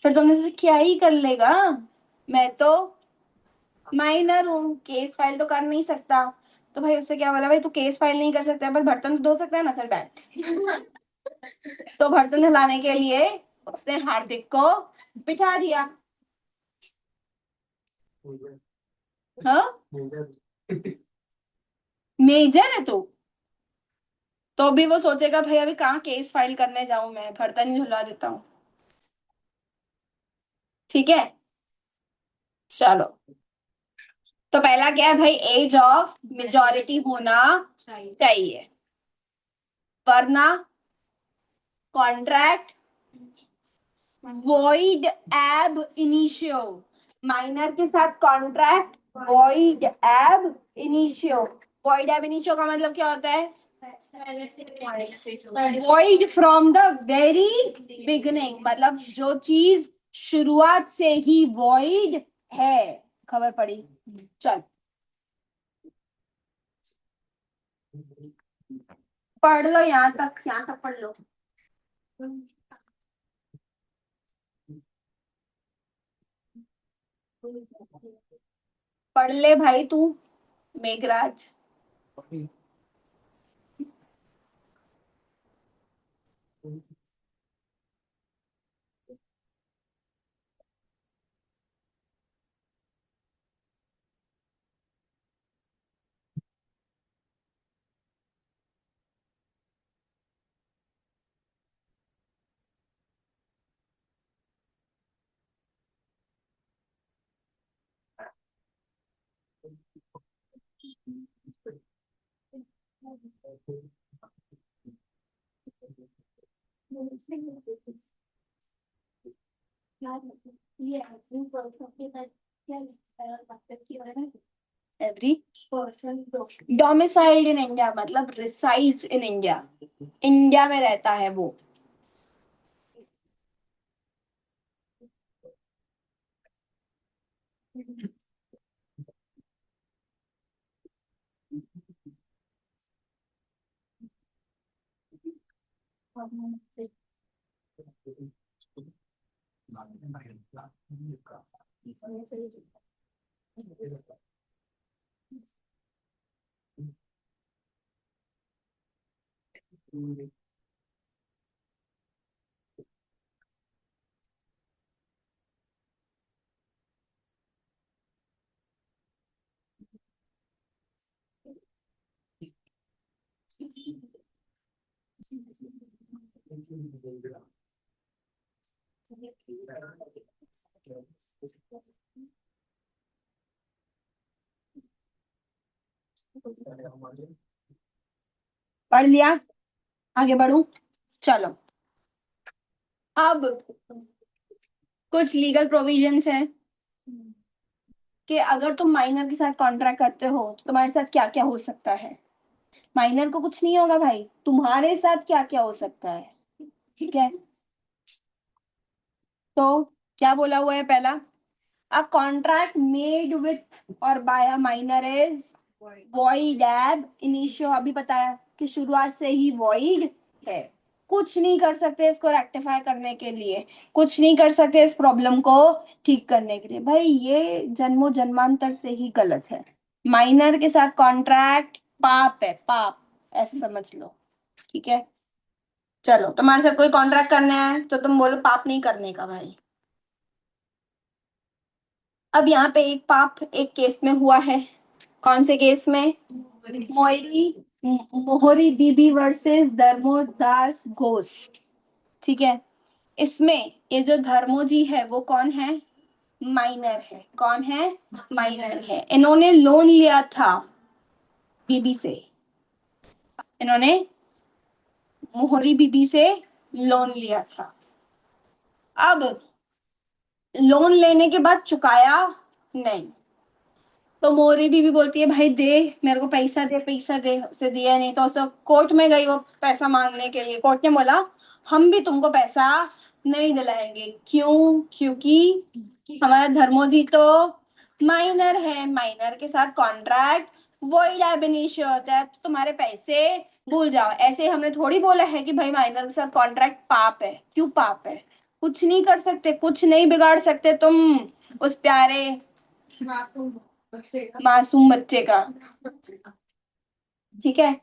फिर तुमने सोचा क्या ही कर लेगा, मैं तो माइनर हूँ, केस फाइल तो कर नहीं सकता, तो भाई उससे क्या बोला, भाई तू केस फाइल नहीं कर सकता पर बर्तन तो धो सकता है ना, चल बैठ। तो बर्तन धुलाने के लिए उसने हार्दिक को बिठा दिया। हाँ मेजर है तू, तो भी वो सोचेगा भाई अभी कहाँ केस फाइल करने जाऊं, मैं बर्तन ही धुलवा देता हूँ, ठीक है। चलो, तो पहला क्या है भाई, एज ऑफ मेजॉरिटी होना चाहिए, वरना contract void ab initio, minor के साथ contract void ab initio. Void ab initio का मतलब क्या होता है, void from the very beginning, मतलब जो चीज शुरुआत से ही वॉइड है। खबर पड़ी, चल पढ़ लो, यहाँ तक पढ़ लो। पढ़ ले भाई तू Meghraj. Every person domiciled in India, मतलब रिसाइड्स इन इंडिया, इंडिया में रहता है वो। पढ़ लिया, आगे बढ़ू, चलो। अब कुछ लीगल प्रोविजंस है कि अगर तुम माइनर के साथ कॉन्ट्रैक्ट करते हो तो तुम्हारे साथ क्या क्या हो सकता है। माइनर को कुछ नहीं होगा भाई, तुम्हारे साथ क्या क्या हो सकता है, ठीक है। तो क्या बोला हुआ है, पहला, a contract made with or by a minor is void ab initio, अभी बताया कि शुरुआत से ही वॉइड है, कुछ नहीं कर सकते इसको रेक्टिफाई करने के लिए, कुछ नहीं कर सकते इस प्रॉब्लम को ठीक करने के लिए। भाई ये जन्मों जन्मांतर से ही गलत है, माइनर के साथ कॉन्ट्रैक्ट पाप है, पाप, ऐसे समझ लो, ठीक है। चलो तुम्हारे साथ कोई कॉन्ट्रैक्ट करना है तो तुम बोलो पाप नहीं करने का भाई। अब यहाँ पे एक पाप एक केस में हुआ है, कौन से केस में, मोहरी मोहरी बीबी वर्सेस धर्मोदास घोष, ठीक है। इसमें ये जो धर्मो जी है वो कौन है, माइनर है। कौन है? माइनर है। इन्होंने लोन लिया था बीबी से, इन्होंने मोहरी बीबी से लोन लिया था। अब लोन लेने के बाद चुकाया नहीं, तो मोहरी बीबी बोलती है भाई दे मेरे को पैसा दे, पैसा दे। उसे दिया नहीं तो उसे कोर्ट में गई वो पैसा मांगने के लिए। कोर्ट ने बोला हम भी तुमको पैसा नहीं दिलाएंगे। क्यों? क्योंकि हमारा धर्मोजी तो माइनर है, माइनर के साथ कॉन्ट्रैक्ट वॉइड एब इनिशियो होता है, तो तुम्हारे पैसे भूल जाओ। ऐसे हमने थोड़ी बोला है कि भाई माइनर के साथ कॉन्ट्रैक्ट पाप है। क्यों पाप है? कुछ नहीं कर सकते, कुछ नहीं बिगाड़ सकते तुम उस प्यारे मासूम बच्चे का। ठीक है,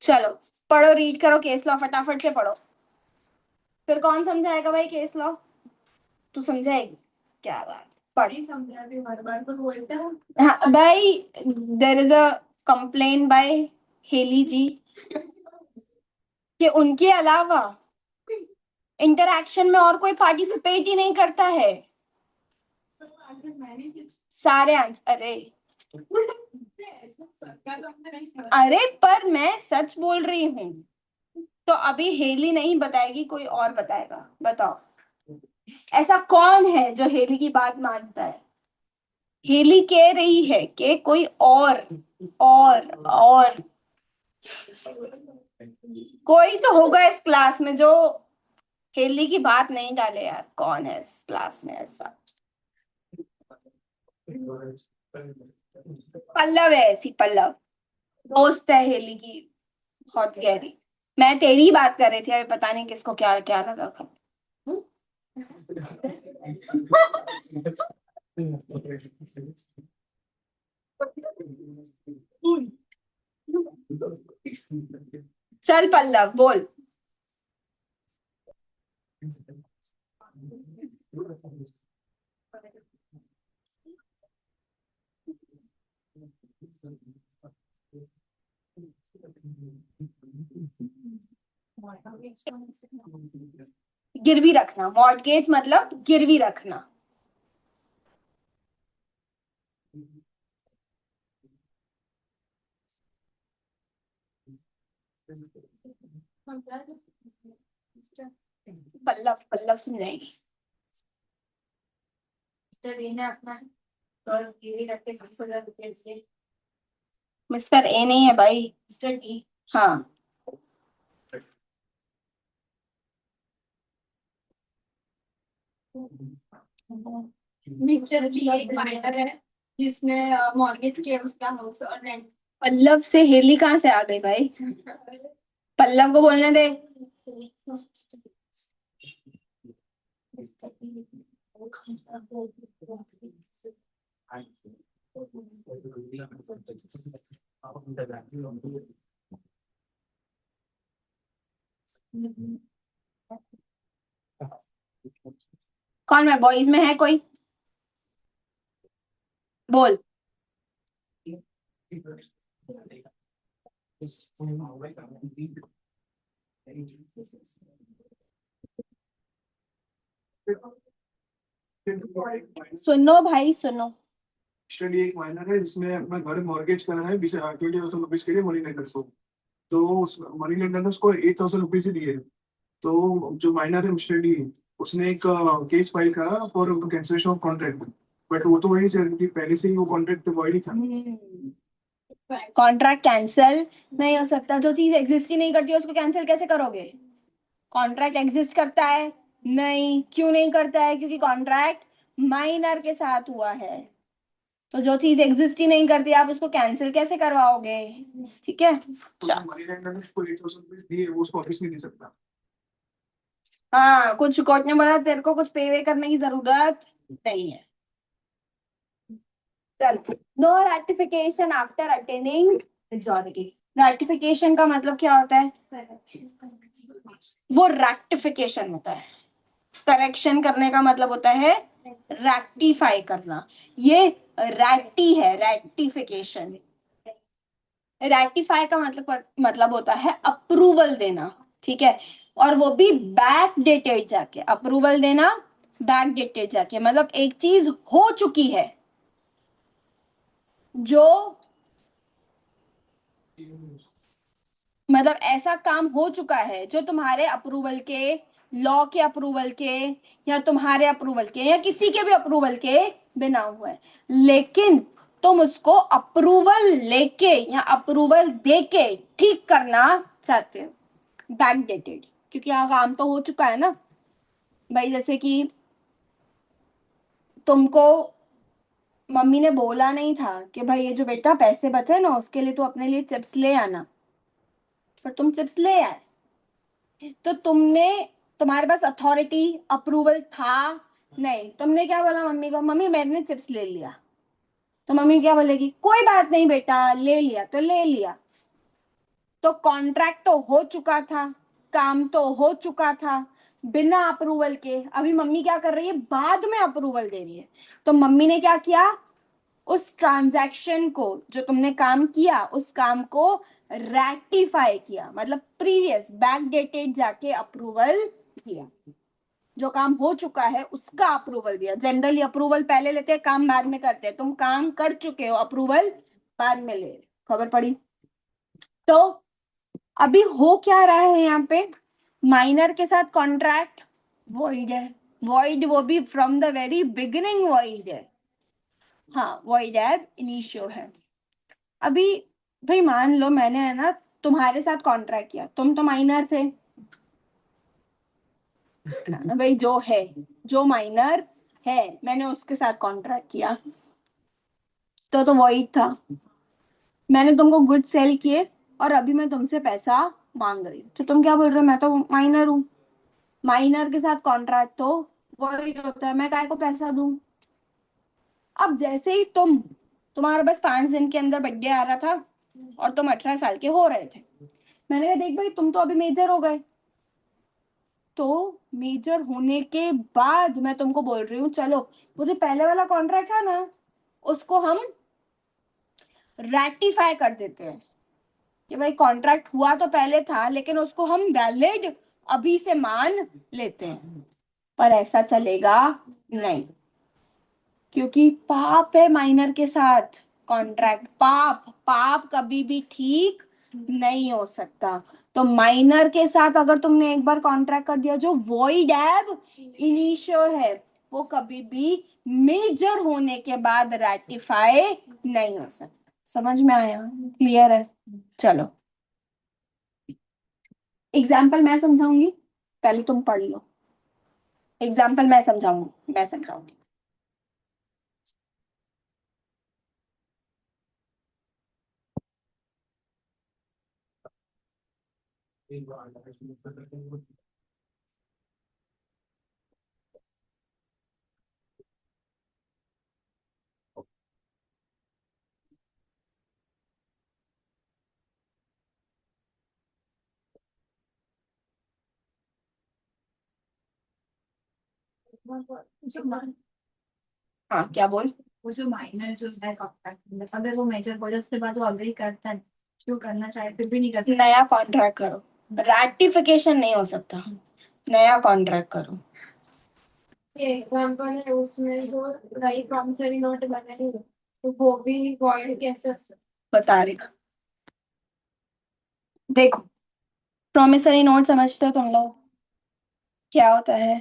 चलो पढ़ो, रीड करो केस लॉ, फटाफट से पढ़ो। फिर कौन समझाएगा भाई केस लॉ? तू समझाएगी? क्या बात, पढ़। हाँ भाई, there is a complain by Heli ji कि उनके अलावा इंटरैक्शन में और कोई पार्टिसिपेट ही नहीं करता है। सारे आंसर, अरे पर मैं सच बोल रही हूँ। तो अभी हेली नहीं बताएगी, कोई और बताएगा। बताओ ऐसा कौन है जो हेली की बात मानता है? हेली कह रही है कि कोई और कोई तो होगा इस क्लास में जो हेली की बात नहीं डाले यार। कौन है इस क्लास में ऐसा? पल्लव है ऐसी, पल्लव दोस्त है हेली की बहुत गहरी। मैं तेरी ही बात कर रही थी, अभी पता नहीं किसको क्या क्या लगा खबर। चल पल्लव बोल। गिरवी रखना, मॉर्टगेज मतलब गिरवी रखना। पल्लव पल्लव समझाएगी। अपना गिरवी रख के 20,000 रुपए दिए। मिस्टर ए नहीं है भाई, मिस्टर डी। हाँ मिस्टर बी एक माइनर है जिसने मॉर्गेज किया उसका हाउस और रेंट। पल्लव से हेली कहाँ से आ गई भाई? पल्लव को बोलने दे। कौन है बॉयज में? है कोई? बोल। सुनो भाई सुनो, स्टडी एक माइनर है जिसने अपना घर मॉर्गेज करा है 20,000 रुपीज के लिए मनी लेंडर को। तो उस मनी लेंडर ने उसको 8,000 रुपीज ही दिए। तो जो माइनर है मिस्टर डी, उसने एक केस फाइल करा for cancellation of contract. But वो तो वही चल पहले से ही वो कॉन्ट्रैक्ट वॉइड ही था। कॉन्ट्रैक्ट कैंसिल नहीं हो सकता। जो चीज एग्जिस्ट ही नहीं करती है उसको कैंसिल कैसे करोगे? कॉन्ट्रैक्ट एग्जिस्ट करता है? नहीं। क्यों नहीं करता है? क्योंकि कॉन्ट्रैक्ट माइनर के साथ हुआ है। तो जो चीज एग्जिस्ट ही नहीं करती आप उसको कैंसिल कैसे करवाओगे? ठीक है, तो मनी लेंडर ने उसको 8,000 रुपीज दिए, वो उसको वापस नहीं दे सकता। हाँ कुछ कोर्ट ने बोला तेरे को कुछ पे वे करने की जरूरत नहीं है। चल, no ratification after attaining majority. Ratification का मतलब क्या होता है? वो रैक्टिफिकेशन होता है। करेक्शन करने का मतलब होता है रैक्टिफाई करना। ये रैक्टी है, रैक्टिफिकेशन। रैक्टिफाई का मतलब होता है अप्रूवल देना। ठीक है, और वो भी बैक डेटेड जाके अप्रूवल देना, बैक डेटेड जाके, मतलब एक चीज हो चुकी है, जो मतलब ऐसा काम हो चुका है जो तुम्हारे अप्रूवल के, लॉ के अप्रूवल के, या तुम्हारे अप्रूवल के, या किसी के भी अप्रूवल के बिना हुआ है, लेकिन तुम उसको अप्रूवल लेके या अप्रूवल देके ठीक करना चाहते हो, बैकडेटेड। क्योंकि यहाँ काम तो हो चुका है ना भाई। जैसे कि तुमको मम्मी ने बोला नहीं था कि भाई ये जो बेटा पैसे बचे ना उसके लिए तो अपने लिए चिप्स ले आना, पर तुम चिप्स ले आए, तो तुमने, तुम्हारे पास अथॉरिटी अप्रूवल था नहीं, तुमने क्या बोला मम्मी को, मम्मी मैंने चिप्स ले लिया, तो मम्मी क्या बोलेगी, कोई बात नहीं बेटा, ले लिया तो ले लिया। तो कॉन्ट्रैक्ट तो हो चुका था, काम तो हो चुका था बिना अप्रूवल के। अभी मम्मी क्या कर रही है, बाद में अप्रूवल दे रही है। तो मम्मी ने क्या किया, उस ट्रांजैक्शन को, जो तुमने काम किया उस काम को रेक्टिफाई किया, मतलब प्रीवियस बैक डेटेड जाके अप्रूवल दिया। जो काम हो चुका है उसका अप्रूवल दिया। जनरली अप्रूवल पहले लेते हैं, काम बाद में करते हैं। तुम काम कर चुके हो, अप्रूवल बाद में ले रहे हो। खबर पड़ी? तो अभी हो क्या रहा है यहाँ पे, माइनर के साथ कॉन्ट्रैक्ट वॉइड है। वॉइड वो भी from the very beginning void है। हाँ, वॉइड एब इनिशियो है। अभी भाई मान लो मैंने है ना तुम्हारे साथ कॉन्ट्रैक्ट किया, तुम तो माइनर थे भाई, जो है, जो माइनर है, मैंने उसके साथ कॉन्ट्रैक्ट किया, तो वॉइड था। मैंने तुमको गुड सेल किए और अभी मैं तुमसे पैसा मांग रही हूँ, तो तुम क्या बोल रहे हो, मैं तो माइनर हूँ, माइनर के साथ कॉन्ट्रैक्ट तो वॉइड होता है, मैं काय को पैसा दूं। अब जैसे ही तुम्हारा बस 5 दिन के अंदर बर्थडे आ रहा था और तुम 18 साल के हो रहे थे, मैंने कहा देख भाई तुम तो अभी मेजर हो गए, तो मेजर होने के बाद मैं तुमको बोल रही हूँ चलो वो जो पहले वाला कॉन्ट्रैक्ट था ना उसको हम रेक्टिफाई कर देते हैं कि भाई कॉन्ट्रैक्ट हुआ तो पहले था लेकिन उसको हम वैलिड अभी से मान लेते हैं। पर ऐसा चलेगा नहीं, क्योंकि पाप है माइनर के साथ कॉन्ट्रैक्ट। पाप पाप कभी भी ठीक नहीं हो सकता। तो माइनर के साथ अगर तुमने एक बार कॉन्ट्रैक्ट कर दिया जो वॉइड एब इनिशियो है, वो कभी भी मेजर होने के बाद रेक्टिफाई नहीं हो सकता। समझ में आया? क्लियर है? चलो एग्जाम्पल मैं समझाऊंगी, पहले तुम पढ़ लो। एग्जाम्पल मैं समझाऊंगी, मैं समझाऊंगी। हाँ क्या बोल? वो जो माइनर जो है कॉन्ट्रैक्ट, अगर वो मेजर हो जाए उसके बाद वो अग्री करता है, क्यों करना चाहे फिर भी नहीं कर सकता। नया कॉन्ट्रैक्ट करो, रेक्टिफिकेशन नहीं हो सकता, नया कॉन्ट्रैक्ट करो। ये एग्जांपल है, उसमें जो नई प्रॉमिसरी नोट बने हैं, तो वो भी वॉइड कैसे हो सकता बता रही हूँ। देखो प्रोमिसरी नोट समझते हो तुम लोग, क्या होता है?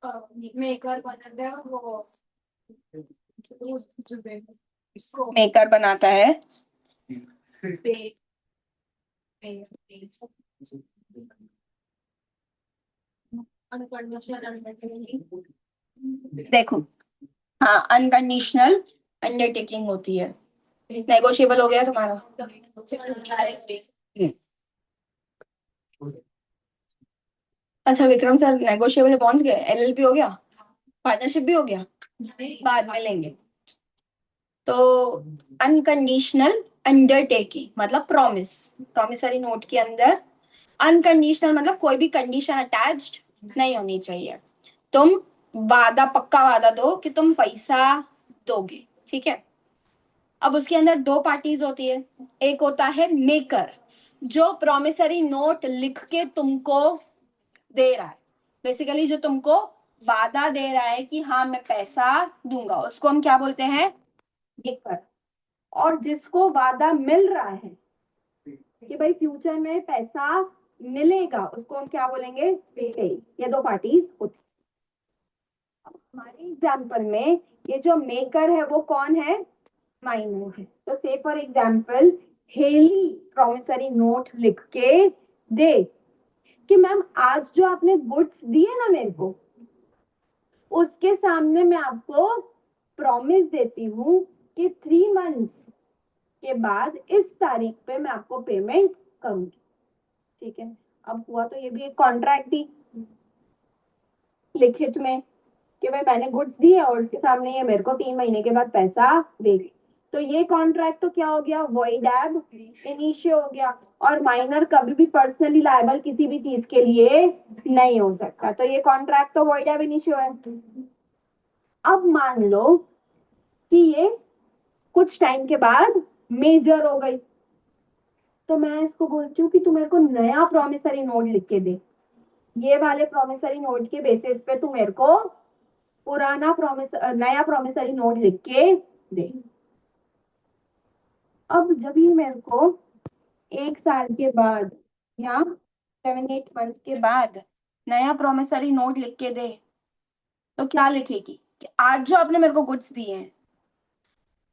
है? मेकर बना है वो जो उसको मेकर बनाता है, पे अनकंडीशनल अंडरटेकिंग। देखो हाँ अनकंडीशनल अंडरटेकिंग होती है। नेगोशिएबल हो गया तुम्हारा? अच्छा विक्रम सर, नेगोशिएबल पहुंच गए, एलएलपी हो गया, पार्टनरशिप भी हो गया, बाद में लेंगे। तो अनकंडीशनल अंडरटेकिंग मतलब प्रॉमिस, प्रॉमिसरी नोट के अंदर अनकंडीशनल मतलब कोई भी कंडीशन अटैच्ड नहीं होनी चाहिए। तुम वादा, पक्का वादा दो कि तुम पैसा दोगे, ठीक है। अब उसके अंदर दो पार्टीज होती है, एक होता है मेकर जो प्रॉमिसरी नोट लिख के तुमको दे रहा है, बेसिकली जो तुमको वादा दे रहा है कि हाँ मैं पैसा दूंगा, उसको हम क्या बोलते हैं, गिकर। और जिसको वादा मिल रहा है कि भाई फ्यूचर में पैसा मिलेगा, उसको हम क्या बोलेंगे, पे। ये दो पार्टीज होती हैं। अब हमारे एग्जाम्पल में ये जो मेकर है वो कौन है, माइनर है। तो से फॉर एग्जाम्पल हेली प्रॉमिसरी नोट लिख के दे कि मैम आज जो आपने गुड्स दिए ना मेरे को, उसके सामने मैं आपको प्रॉमिस देती हूँ कि 3 मंथ्स के बाद इस तारीख पे मैं आपको पेमेंट करूंगी। ठीक है, अब हुआ तो ये भी एक कॉन्ट्रैक्ट ही लिखित में कि भाई मैंने गुड्स दी है और उसके सामने ये मेरे को 3 महीने के बाद पैसा देगी। तो ये कॉन्ट्रैक्ट तो क्या हो गया, वॉइड एब इनिशियो हो गया। और माइनर कभी भी पर्सनली लायबल किसी भी चीज के लिए नहीं हो सकता, तो ये कॉन्ट्रैक्ट तो वॉइड एब इनिशियो है। अब मान लो कि ये कुछ टाइम के बाद मेजर हो गई, तो मैं इसको बोलती हूँ कि तू मेरे को नया प्रॉमिसरी नोट लिख के दे। ये वाले प्रॉमिसरी नोट के बेसिस पे तू मेरे को नया प्रॉमिसरी नोट लिख के दे। अब जब ये मेरे को 1 साल के बाद या 7-8 मंथ के बाद नया प्रॉमिसरी नोट लिख के दे, तो क्या लिखेगी कि आज जो आपने मेरे को गुड्स दिए हैं,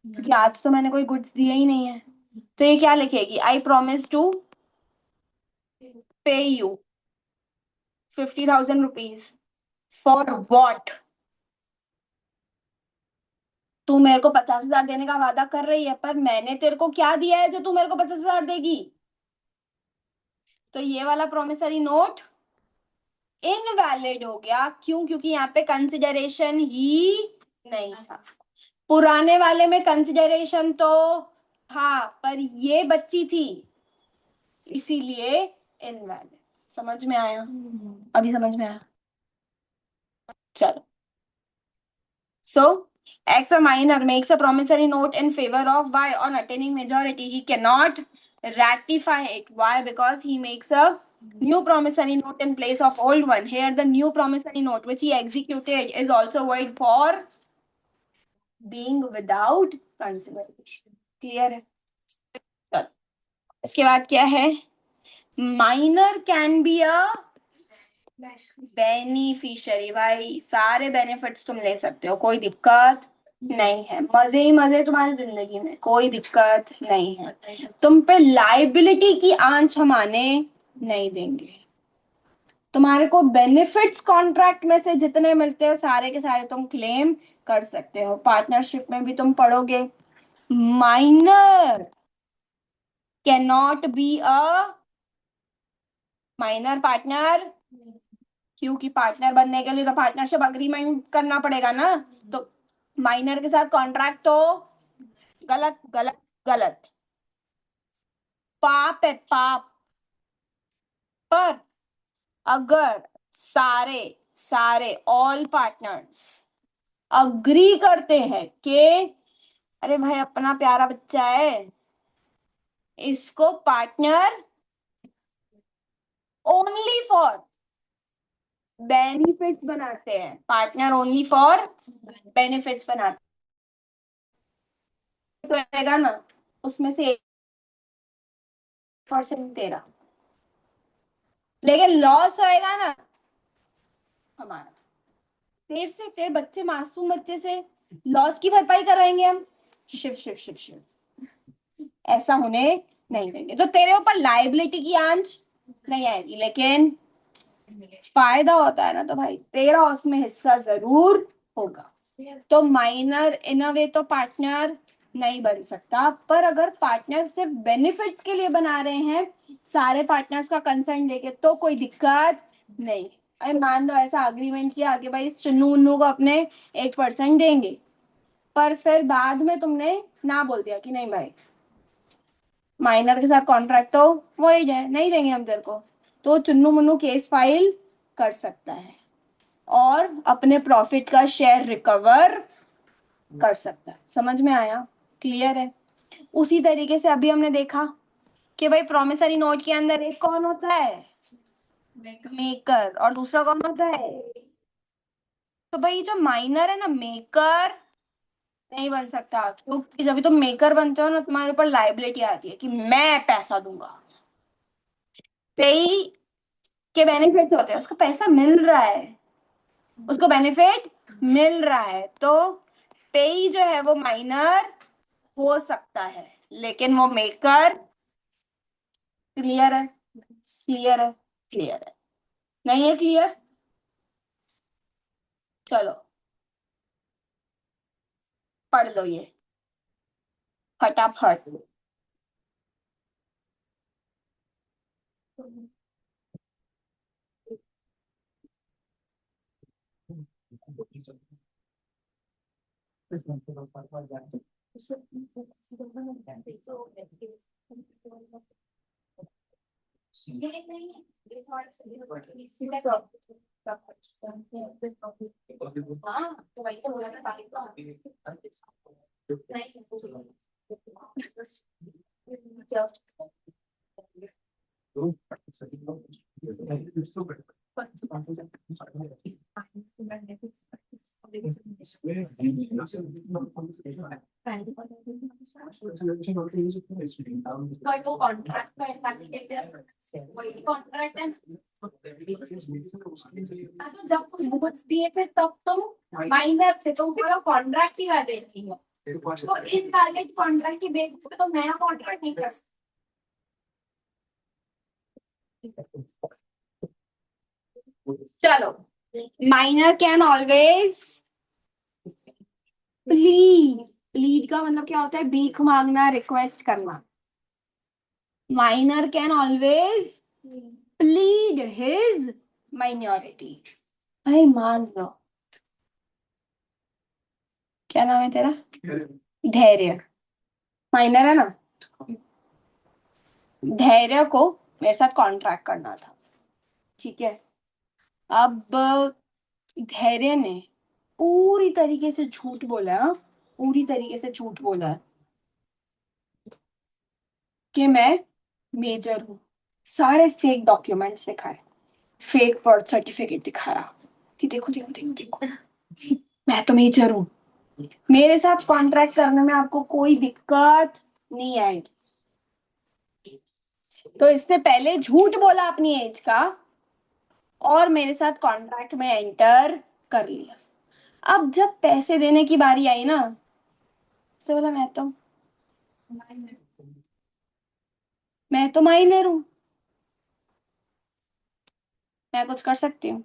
क्योंकि आज तो मैंने कोई गुड्स दिए ही नहीं है, तो ये क्या लिखेगी, आई प्रॉमिस टू पे यू 50,000 रुपीज फॉर वॉट। तू मेरे को 50,000 देने का वादा कर रही है, पर मैंने तेरे को क्या दिया है जो तू मेरे को 50,000 देगी। तो ये वाला प्रोमिसरी नोट इनवैलिड हो गया। क्यों, क्योंकि यहाँ पे कंसिडरेशन ही नहीं था। पुराने वाले में कंसिडरेशन तो था, पर ये बच्ची थी, इसीलिए इनवैलिड। समझ में आया, अभी समझ में आया। चलो, so X, a minor, makes a promissory note in favor of Y on attaining majority. He cannot ratify it. Why? Because he makes a new promissory note in place of old one. Here the new promissory note which he executed is also void for being without consideration. Clear है? चलो, इसके बाद क्या है, minor can be a beneficiary. भाई सारे benefits तुम ले सकते हो, कोई दिक्कत नहीं है, मजे ही मजे तुम्हारी जिंदगी में, कोई दिक्कत नहीं है। तुम पे लाइबिलिटी की आंच हम आने नहीं देंगे। तुम्हारे को बेनिफिट्स कॉन्ट्रैक्ट में से जितने मिलते हैं सारे के सारे तुम क्लेम कर सकते हो। पार्टनरशिप में भी तुम पढ़ोगे, minor can not be a minor partner, क्योंकि पार्टनर बनने के लिए तो पार्टनरशिप अग्रीमेंट करना पड़ेगा ना। तो माइनर के साथ कॉन्ट्रैक्ट तो गलत गलत गलत, पाप है पाप। पर अगर सारे सारे ऑल पार्टनर्स अग्री करते हैं कि अरे भाई अपना प्यारा बच्चा है, इसको पार्टनर ओनली फॉर बेनिफिट्स बनाते हैं, पार्टनर ओनली फॉर बेनिफिट्स बनाते तो रहेगा ना, उसमें से 1% तेरा, लेकिन लॉस होएगा ना हमारा। तेरे बच्चे, मासूम बच्चे से लॉस की भरपाई करवाएंगे हम, शिव शिव शिव शिव, ऐसा होने नहीं देंगे। तो तेरे ऊपर लाइबिलिटी की आंच नहीं आएगी, लेकिन फायदा होता है ना, तो भाई तेरा उसमें हिस्सा जरूर होगा। तो माइनर इन अ वे तो पार्टनर नहीं बन सकता, पर अगर पार्टनर सिर्फ बेनिफिट्स के लिए बना रहे हैं सारे पार्टनर्स का कंसर्न लेके, तो कोई दिक्कत नहीं। अरे मान लो ऐसा अग्रीमेंट किया कि भाई इस चुन्नू उन्नू को अपने 1% देंगे, पर फिर बाद में तुमने ना बोल दिया कि नहीं भाई माइनर के साथ कॉन्ट्रैक्ट तो वही है, नहीं देंगे हम तेरे को, तो चुन्नू मुन्नू केस फाइल कर सकता है और अपने प्रॉफिट का शेयर रिकवर कर सकता है। समझ में आया, क्लियर है? उसी तरीके से अभी हमने देखा कि भाई प्रॉमिसरी नोट के अंदर एक कौन होता है, मेकर, और दूसरा कौन होता है, तो भाई जो माइनर है ना, मेकर नहीं बन सकता, क्योंकि जब तुम मेकर बनते हो ना, तुम्हारे ऊपर लाइबिलिटी आती है कि मैं पैसा दूंगा। पेई के बेनिफिट्स होते हैं, उसको पैसा मिल रहा है, उसको बेनिफिट मिल रहा है, तो पेई जो है वो माइनर हो सकता है, लेकिन वो मेकर। क्लियर है? क्लियर है? क्लियर है? नहीं है क्लियर? चलो पढ़ लो ये फटाफट। हाँ तो वही तो बोला ना, तारीख बट वो कॉन्ट्रैक्ट का वही कॉन्ट्रैक्ट है। तो जब तुम बुक्स दिए थे तब तुम माइनर थे, तो पूरा कॉन्ट्रैक्ट ही वाले थी। तो इस टारगेट कॉन्ट्रैक्ट के बेसिस पे तो नया कॉन्ट्रैक्ट नहीं कर सकते। चलो, minor can always plead. Plead का मतलब क्या होता है? भीख मांगना, रिक्वेस्ट करना। Minor can always plead his minority. भाई मान लो, क्या नाम है तेरा? धैर्य। माइनर है ना? धैर्य को मेरे साथ कॉन्ट्रैक्ट करना था, ठीक है। अब धैर्य ने पूरी तरीके से झूठ बोला, पूरी तरीके से झूठ बोला कि मैं मेजर हूँ। सारे फेक डॉक्यूमेंट्स दिखाए, फेक बर्थ सर्टिफिकेट दिखाया कि देखो देखो देखो देखो मैं तो मेजर हूँ। मेरे साथ कॉन्ट्रैक्ट करने में आपको कोई दिक्कत नहीं आएगी। तो इससे पहले झूठ बोला अपनी एज का और मेरे साथ कॉन्ट्रैक्ट में एंटर कर लिया। अब जब पैसे देने की बारी आई ना, उससे बोला मैं तो माइनर हूँ, मैं कुछ कर सकती हूँ।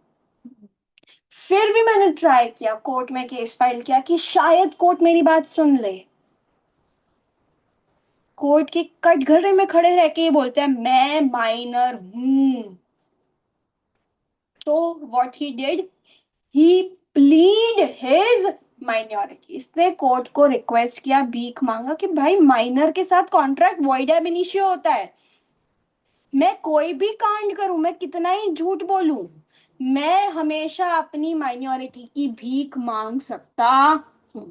फिर भी मैंने ट्राई किया, कोर्ट में केस फाइल किया कि शायद कोर्ट मेरी बात सुन ले। कोर्ट के कटघरे में खड़े रह के ये बोलते हैं मैं माइनर हूं। तो what he did, he plead his minority. इसने कोर्ट को रिक्वेस्ट किया, भीख मांगा कि भाई माइनर के साथ कॉन्ट्रैक्ट वॉइड एब इनिशियो होता है। मैं कोई भी कांड करूं, मैं कितना ही झूठ बोलूं, मैं हमेशा अपनी माइनॉरिटी की भीख मांग सकता हूं।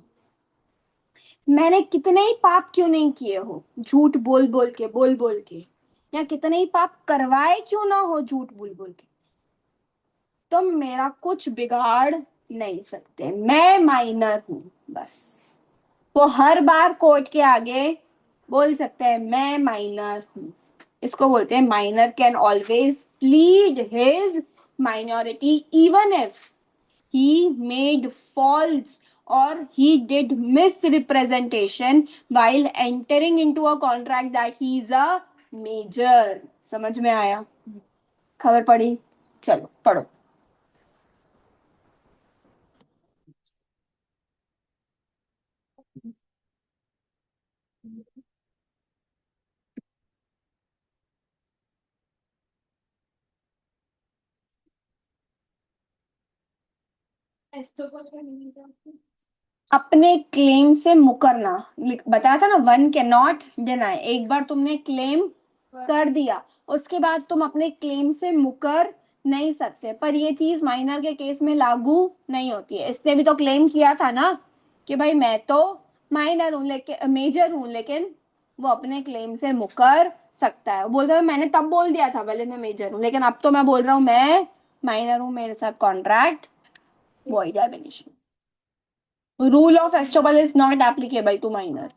मैंने कितने ही पाप क्यों नहीं किए हो, झूठ बोल बोल के, या कितने ही पाप करवाए क्यों ना हो झूठ बोल के, तुम मेरा कुछ बिगाड़ नहीं सकते। मैं माइनर हूं बस। वो हर बार कोर्ट के आगे बोल सकते हैं मैं माइनर हूं। इसको बोलते हैं minor can always plead his minority even if he made false or he did misrepresentation while entering into a contract that he is a major। समझ में आया? खबर पड़ी? चलो पढ़ो। अपने क्लेम से मुकरना, बताया था ना, वन कैन नॉट डिनाई। एक बार तुमने क्लेम कर दिया, उसके बाद तुम अपने क्लेम से मुकर नहीं सकते। पर ये चीज माइनर के केस में लागू नहीं होती है। इसने भी तो क्लेम किया था ना कि भाई मैं तो माइनर हूँ लेकिन मेजर हूँ, लेकिन वो अपने क्लेम से मुकर सकता है। वो बोलता है मैंने तब बोल दिया था पहले मैं मेजर हूँ, लेकिन अब तो मैं बोल रहा हूँ मैं माइनर हूँ, मेरे साथ contract void ab initio. Rule of estoppel is not applicable to minor.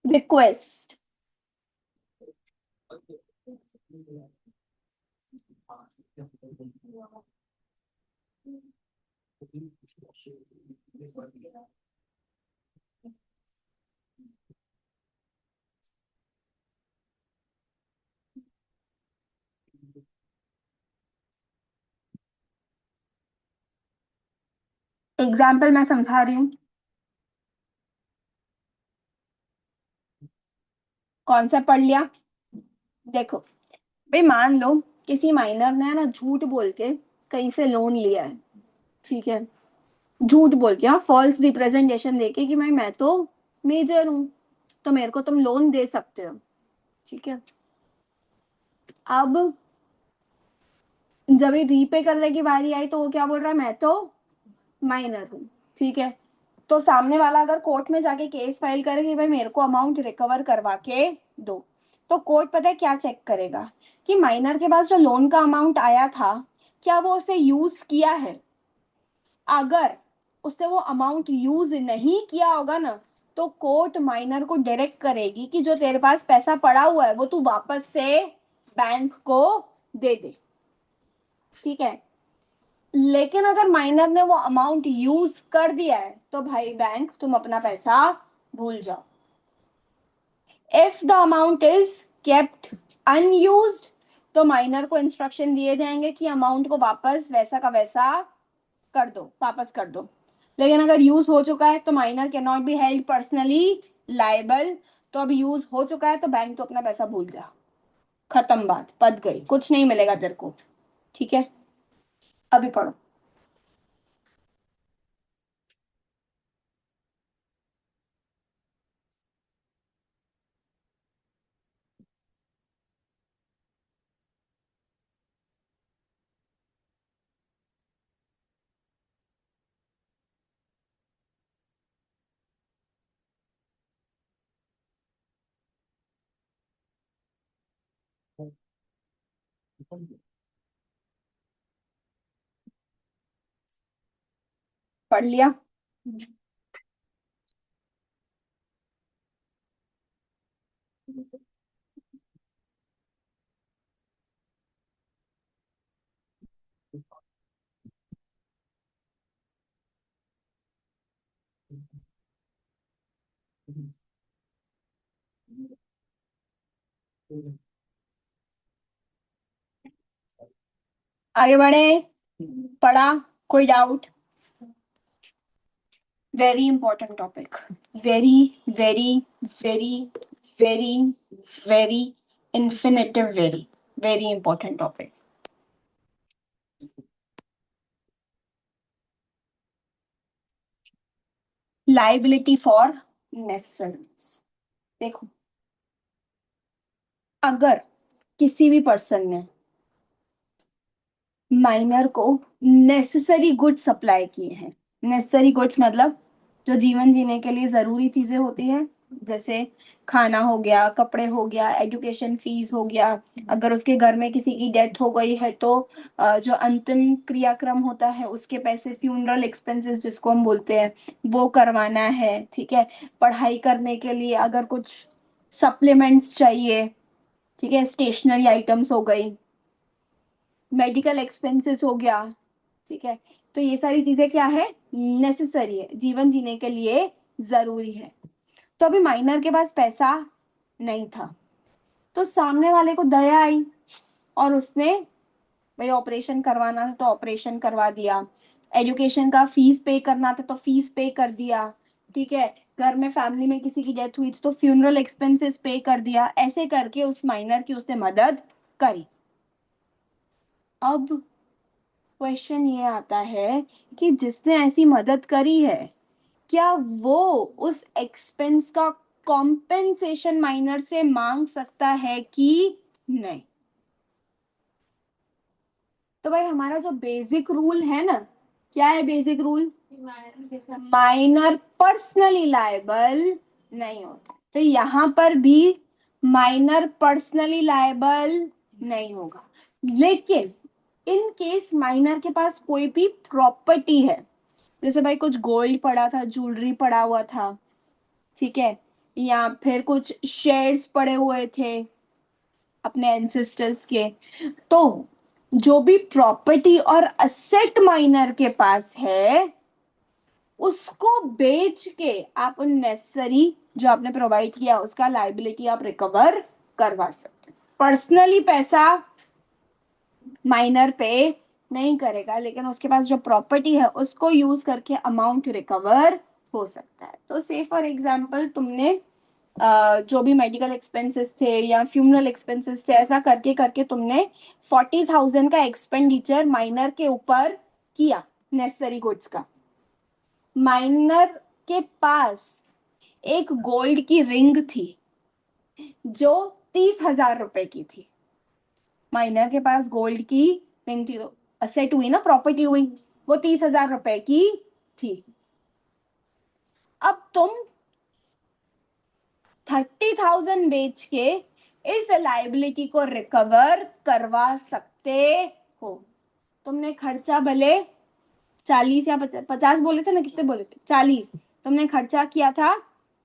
Request. Example मैं समझा रही हूँ, कॉन्सेप्ट पढ़ लिया। देखो भाई, मान लो किसी माइनर ने ना झूठ बोल के कहीं से लोन लिया है, ठीक है, झूठ बोल के, हाँ, फॉल्स रिप्रेजेंटेशन देके कि भाई मैं तो मेजर हूँ तो मेरे को तुम लोन दे सकते हो, ठीक है। अब जब ये रीपे करने की बारी आई तो वो क्या बोल रहा है, मैं तो माइनर हूँ, ठीक है। तो सामने वाला अगर कोर्ट में जाके केस फाइल करे कि भाई मेरे को अमाउंट रिकवर करवा के दो, तो कोर्ट पता है क्या चेक करेगा कि माइनर के पास जो लोन का अमाउंट आया था क्या वो उसे यूज किया है। अगर उसने वो अमाउंट यूज नहीं किया होगा ना, तो कोर्ट माइनर को डायरेक्ट करेगी कि जो तेरे पास पैसा पड़ा हुआ है वो तू वापस से बैंक को दे दे, ठीक है। लेकिन अगर माइनर ने वो अमाउंट यूज कर दिया है तो भाई बैंक तुम अपना पैसा भूल जाओ। If the amount is kept unused, तो माइनर को इंस्ट्रक्शन दिए जाएंगे कि अमाउंट को वापस वैसा का वैसा कर दो, वापस कर दो। लेकिन अगर यूज हो चुका है तो minor can not be held personally liable. तो अब यूज हो चुका है तो बैंक तो अपना पैसा भूल जा, खत्म बात, पत गई, कुछ नहीं मिलेगा तेरे को, ठीक है। अभी पढ़ो। पढ़ लिया। आगे बढ़े, पढ़ा, कोई doubt? Very important topic, very very very very very infinitive, very very important topic. Liability for necessaries. देखो, अगर किसी भी पर्सन ने माइनर को नेसेसरी गुड्स सप्लाई किए हैं, नेसेसरी गुड्स मतलब जो जीवन जीने के लिए जरूरी चीजें होती है, जैसे खाना हो गया, कपड़े हो गया, एजुकेशन फीस हो गया, अगर उसके घर में किसी की डेथ हो गई है तो जो अंतिम क्रियाक्रम होता है उसके पैसे, फ्यूनरल एक्सपेंसेस जिसको हम बोलते हैं, वो करवाना है, ठीक है। पढ़ाई करने के लिए अगर कुछ सप्लीमेंट्स चाहिए, ठीक है, स्टेशनरी आइटम्स हो गई, मेडिकल एक्सपेंसेस हो गया, ठीक है। तो ये सारी चीजें क्या है, नेसेसरी है, जीवन जीने के लिए जरूरी है। तो अभी माइनर के पास पैसा नहीं था, तो सामने वाले को दया आई और उसने भाई ऑपरेशन करवाना था तो ऑपरेशन करवा दिया, एजुकेशन का फीस पे करना था तो फीस पे कर दिया, ठीक है। घर में फैमिली में किसी की डेथ हुई थी तो फ्यूनरल एक्सपेंसेस पे कर दिया, ऐसे करके उस माइनर की उसने मदद करी। अब क्वेश्चन ये आता है कि जिसने ऐसी मदद करी है क्या वो उस एक्सपेंस का कॉम्पेंसेशन माइनर से मांग सकता है कि नहीं? तो भाई हमारा जो बेसिक रूल है ना, क्या है basic rule, minor personally liable नहीं होता। तो यहां पर भी माइनर पर्सनली लायबल नहीं होगा। लेकिन इन केस माइनर के पास कोई भी प्रॉपर्टी है, जैसे भाई कुछ गोल्ड पड़ा था, ज्वेलरी पड़ा हुआ था, ठीक है, या फिर कुछ शेयर्स पड़े हुए थे अपने एंसेस्टर्स के, तो जो भी प्रॉपर्टी और असेट माइनर के पास है उसको बेच के आप उन नेसेसरी जो आपने प्रोवाइड किया उसका लायबिलिटी आप रिकवर करवा सकते। पर्सनली पैसा माइनर पे नहीं करेगा, लेकिन उसके पास जो प्रॉपर्टी है उसको यूज करके अमाउंट रिकवर हो सकता है। तो से फॉर एग्जांपल तुमने जो भी मेडिकल एक्सपेंसेस थे या फ्यूनरल एक्सपेंसेस थे, ऐसा करके करके तुमने 40,000 का एक्सपेंडिचर माइनर के ऊपर किया नेसेसरी गुड्स का। माइनर के पास एक गोल्ड की रिंग थी जो 30,000 रुपए की थी। माइनर के पास गोल्ड की रिंग थी, तो असेट हुई ना, प्रॉपर्टी हुई, वो 30,000 रुपए की थी। अब तुम 30,000 बेच के इस लाइबिलिटी को रिकवर करवा सकते हो। तुमने खर्चा भले 40 या 50 बोले थे ना, कितने बोले थे, 40, तुमने खर्चा किया था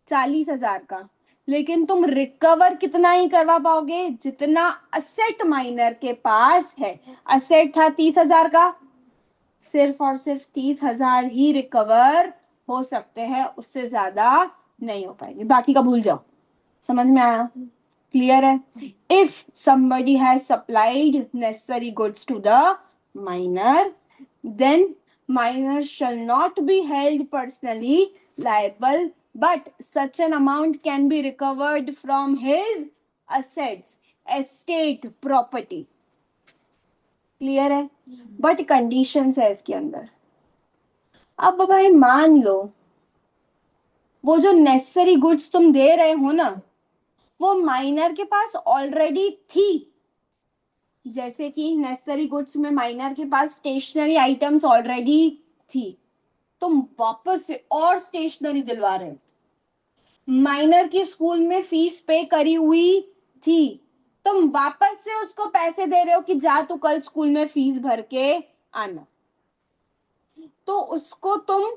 40,000 का, लेकिन तुम रिकवर कितना ही करवा पाओगे, जितना असेट माइनर के पास है। असेट था 30,000 का, सिर्फ और सिर्फ 30,000 ही रिकवर हो सकते हैं, उससे ज्यादा नहीं हो पाएंगे, बाकी का भूल जाओ। समझ में आया? क्लियर है? If somebody has supplied necessary goods to the minor, then minor shall not be held personally liable, but such an amount can be recovered from his assets, estate, property. Clear है? But conditions है इसके अंदर। अब भाई मान लो वो जो necessary goods तुम दे रहे हो ना, वो माइनर के पास ऑलरेडी थी। जैसे कि नेसेसरी गुड्स में माइनर के पास स्टेशनरी आइटम्स ऑलरेडी थी, तुम वापस से और स्टेशनरी दिलवा रहे हो। माइनर की स्कूल में फीस पे करी हुई थी, तुम वापस से उसको पैसे दे रहे हो कि जा तू कल स्कूल में फीस भर के आना, तो उसको तुम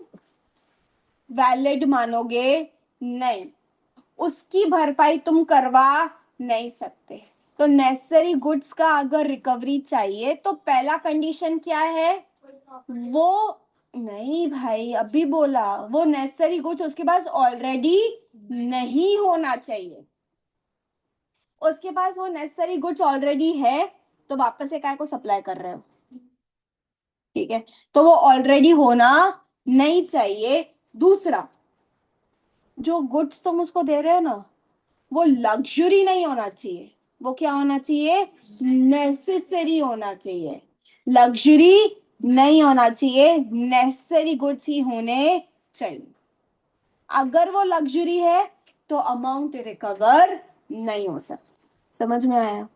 वैलिड मानोगे नहीं, उसकी भरपाई तुम करवा नहीं सकते। तो नेसेसरी गुड्स का अगर रिकवरी चाहिए तो पहला कंडीशन क्या है, वो नहीं भाई अभी बोला, वो नेसेसरी गुड्स उसके पास ऑलरेडी नहीं होना चाहिए। उसके पास वो नेसेसरी गुड्स ऑलरेडी है, तो वापस से काय को सप्लाई कर रहे हो, ठीक है, तो वो ऑलरेडी होना नहीं चाहिए। दूसरा, जो गुड्स तुम उसको दे रहे हो ना, वो लग्जरी नहीं होना चाहिए, वो क्या होना चाहिए, नेसेसरी होना चाहिए। लग्जरी नहीं होना चाहिए, नेसेसरी गुड्स ही होने चाहिए। अगर वो लग्जरी है तो अमाउंट रिकवर नहीं हो सकता। समझ में आया?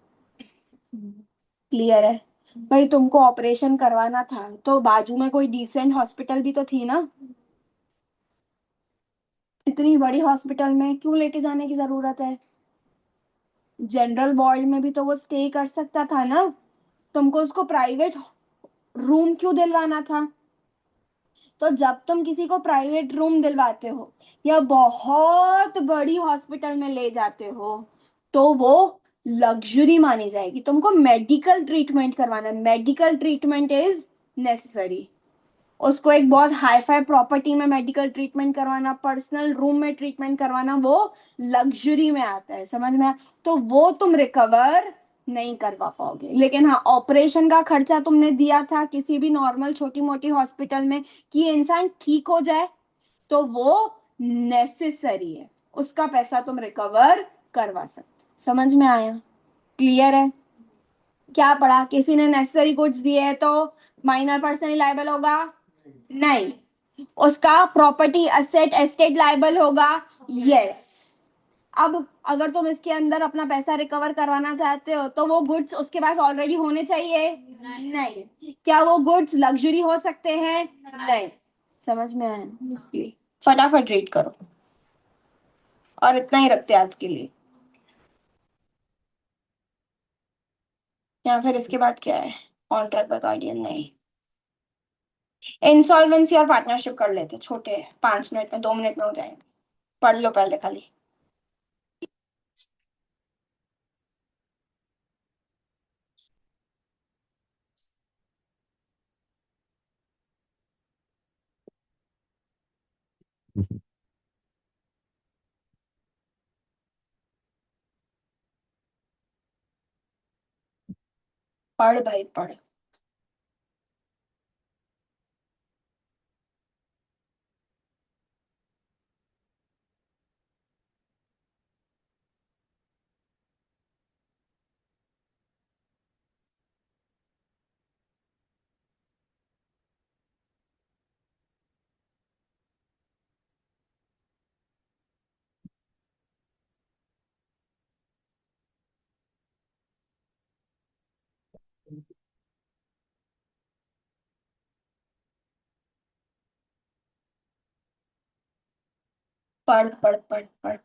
क्लियर है? भाई तुमको ऑपरेशन करवाना था तो बाजू में कोई डिसेंट हॉस्पिटल भी तो थी ना, इतनी बड़ी हॉस्पिटल में क्यों लेके जाने की जरूरत है? जनरल वार्ड में भी तो वो स्टे कर सकता था ना, तुमको उसको प्राइवेट रूम क्यों दिलवाना था? तो जब तुम किसी को प्राइवेट रूम दिलवाते हो या बहुत बड़ी हॉस्पिटल में ले जाते हो, तो वो लग्जरी मानी जाएगी। तुमको मेडिकल ट्रीटमेंट करवाना है, मेडिकल ट्रीटमेंट इज नेसेसरी। उसको एक बहुत हाई फाई प्रॉपर्टी में मेडिकल ट्रीटमेंट करवाना, पर्सनल रूम में ट्रीटमेंट करवाना, वो लग्जरी में आता है। समझ में? तो वो तुम रिकवर नहीं करवा पाओगे। लेकिन हाँ, ऑपरेशन का खर्चा तुमने दिया था किसी भी नॉर्मल छोटी मोटी हॉस्पिटल में कि इंसान ठीक हो जाए, तो वो नेसेसरी है, उसका पैसा तुम रिकवर करवा सकते। समझ में आया? क्लियर है? क्या पढ़ा? किसी ने नेसेसरी गुड्स दिए है तो माइनर पर्सन लायबल होगा नहीं, उसका प्रॉपर्टी असेट एस्टेट लायबल होगा यस। अब अगर तुम इसके अंदर अपना पैसा रिकवर करवाना चाहते हो तो वो गुड्स उसके पास ऑलरेडी होने चाहिए नहीं। क्या वो गुड्स लग्जरी हो सकते हैं नहीं। समझ में आया? फटाफट रीड करो, और इतना ही रखते हैं आज के लिए। या फिर इसके बाद क्या है, कॉन्ट्रैक्ट बाय गार्डियन नहीं, इंसॉल्वेंसी और पार्टनरशिप कर लेते, छोटे 5 मिनट में 2 मिनट में हो जाएंगे, पढ़ लो पहले खाली। पढ़ भाई पढ़। पढ़ पढ़ पढ़ पढ़।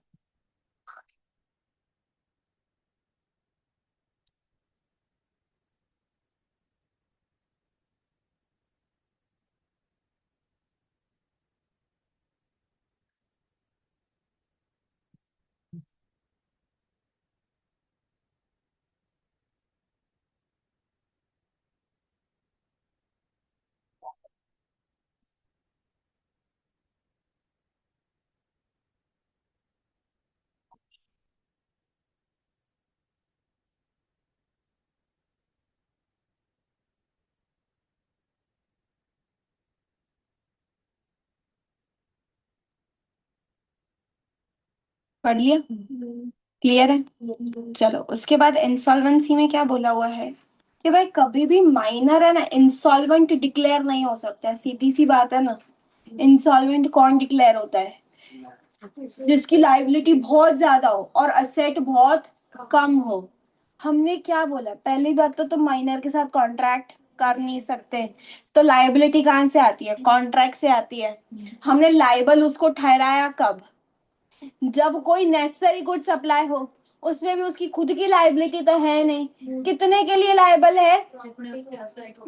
पढ़ लिया, क्लियर है। चलो उसके बाद इंसॉल्वेंसी में क्या बोला हुआ है कि भाई कभी भी माइनर है ना इंसॉल्वेंट डिक्लेयर नहीं हो सकता है, सीधी सी बात है ना। इंसॉल्वेंट कौन डिक्लेयर होता है, जिसकी लाइबिलिटी बहुत ज्यादा हो और असेट बहुत कम हो। हमने क्या बोला, पहली बात तो तुम माइनर के साथ कॉन्ट्रैक्ट कर नहीं सकते, तो लाइबिलिटी कहाँ से आती है, कॉन्ट्रैक्ट से आती है। हमने लाइबल उसको ठहराया कब, जब कोई नेसेसरी गुड सप्लाई हो, उसमें भी उसकी खुद की लाइबिलिटी तो है नहीं, कितने के लिए लाइबल है,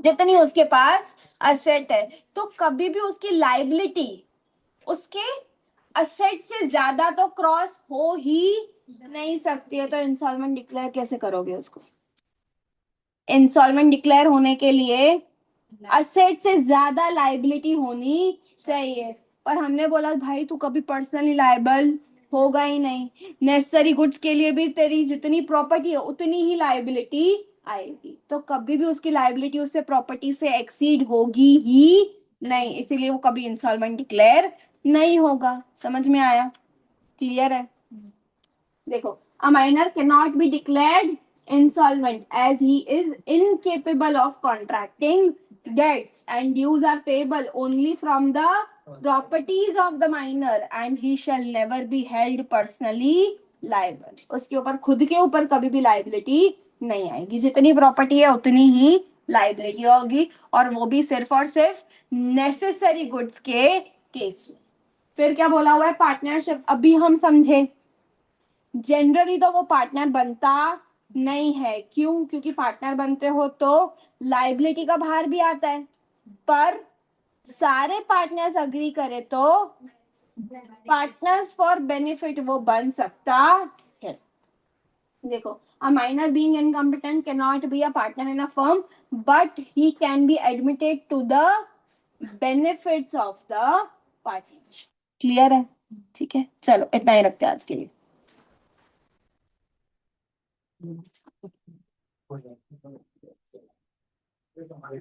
जितनी उसके पास असेट है। तो कभी भी उसकी लाइबिलिटी उसके असेट से ज्यादा तो क्रॉस हो ही नहीं सकती है। तो इंस्टॉलमेंट डिक्लेयर कैसे करोगे उसको, इंस्टॉलमेंट डिक्लेयर होने के लिए असेट से ज्यादा लाइबिलिटी होनी चाहिए। पर हमने बोला भाई तू कभी पर्सनली लाइबल होगा ही नहीं, नेसेसरी गुड्स के लिए भी तेरी जितनी प्रॉपर्टी है उतनी ही लाइबिलिटी आएगी, तो कभी भी उसकी लाइबिलिटी उससे प्रॉपर्टी से एक्सीड होगी ही नहीं, इसीलिए वो कभी इंस्टॉलमेंट डिक्लेयर नहीं होगा। समझ में आया, क्लियर है। देखो, a minor cannot be declared insolvent as he is incapable of contracting debts and dues are payable only from the properties of the minor and he shall never be held personally liable। उसके ऊपर खुद के ऊपर कभी भी liability नहीं आएगी, जितनी प्रॉपर्टी है उतनी ही लाइबिलिटी होगी, और वो भी सिर्फ और सिर्फ नेसेसरी गुड्स के केस में। फिर क्या बोला हुआ है, पार्टनरशिप अभी हम समझे। जनरली तो वो पार्टनर बनता नहीं है, क्यों, क्योंकि पार्टनर बनते हो तो लाइबिलिटी का भार भी आता है, पर सारे पार्टनर्स अग्री करे तो पार्टनर्स फॉर बेनिफिट वो बन सकता है। देखो, a minor being incompetent cannot be a partner in a firm but he can be admitted to the benefits of the partnership। Clear है, ठीक है, चलो इतना ही रखते हैं आज के लिए। हमारे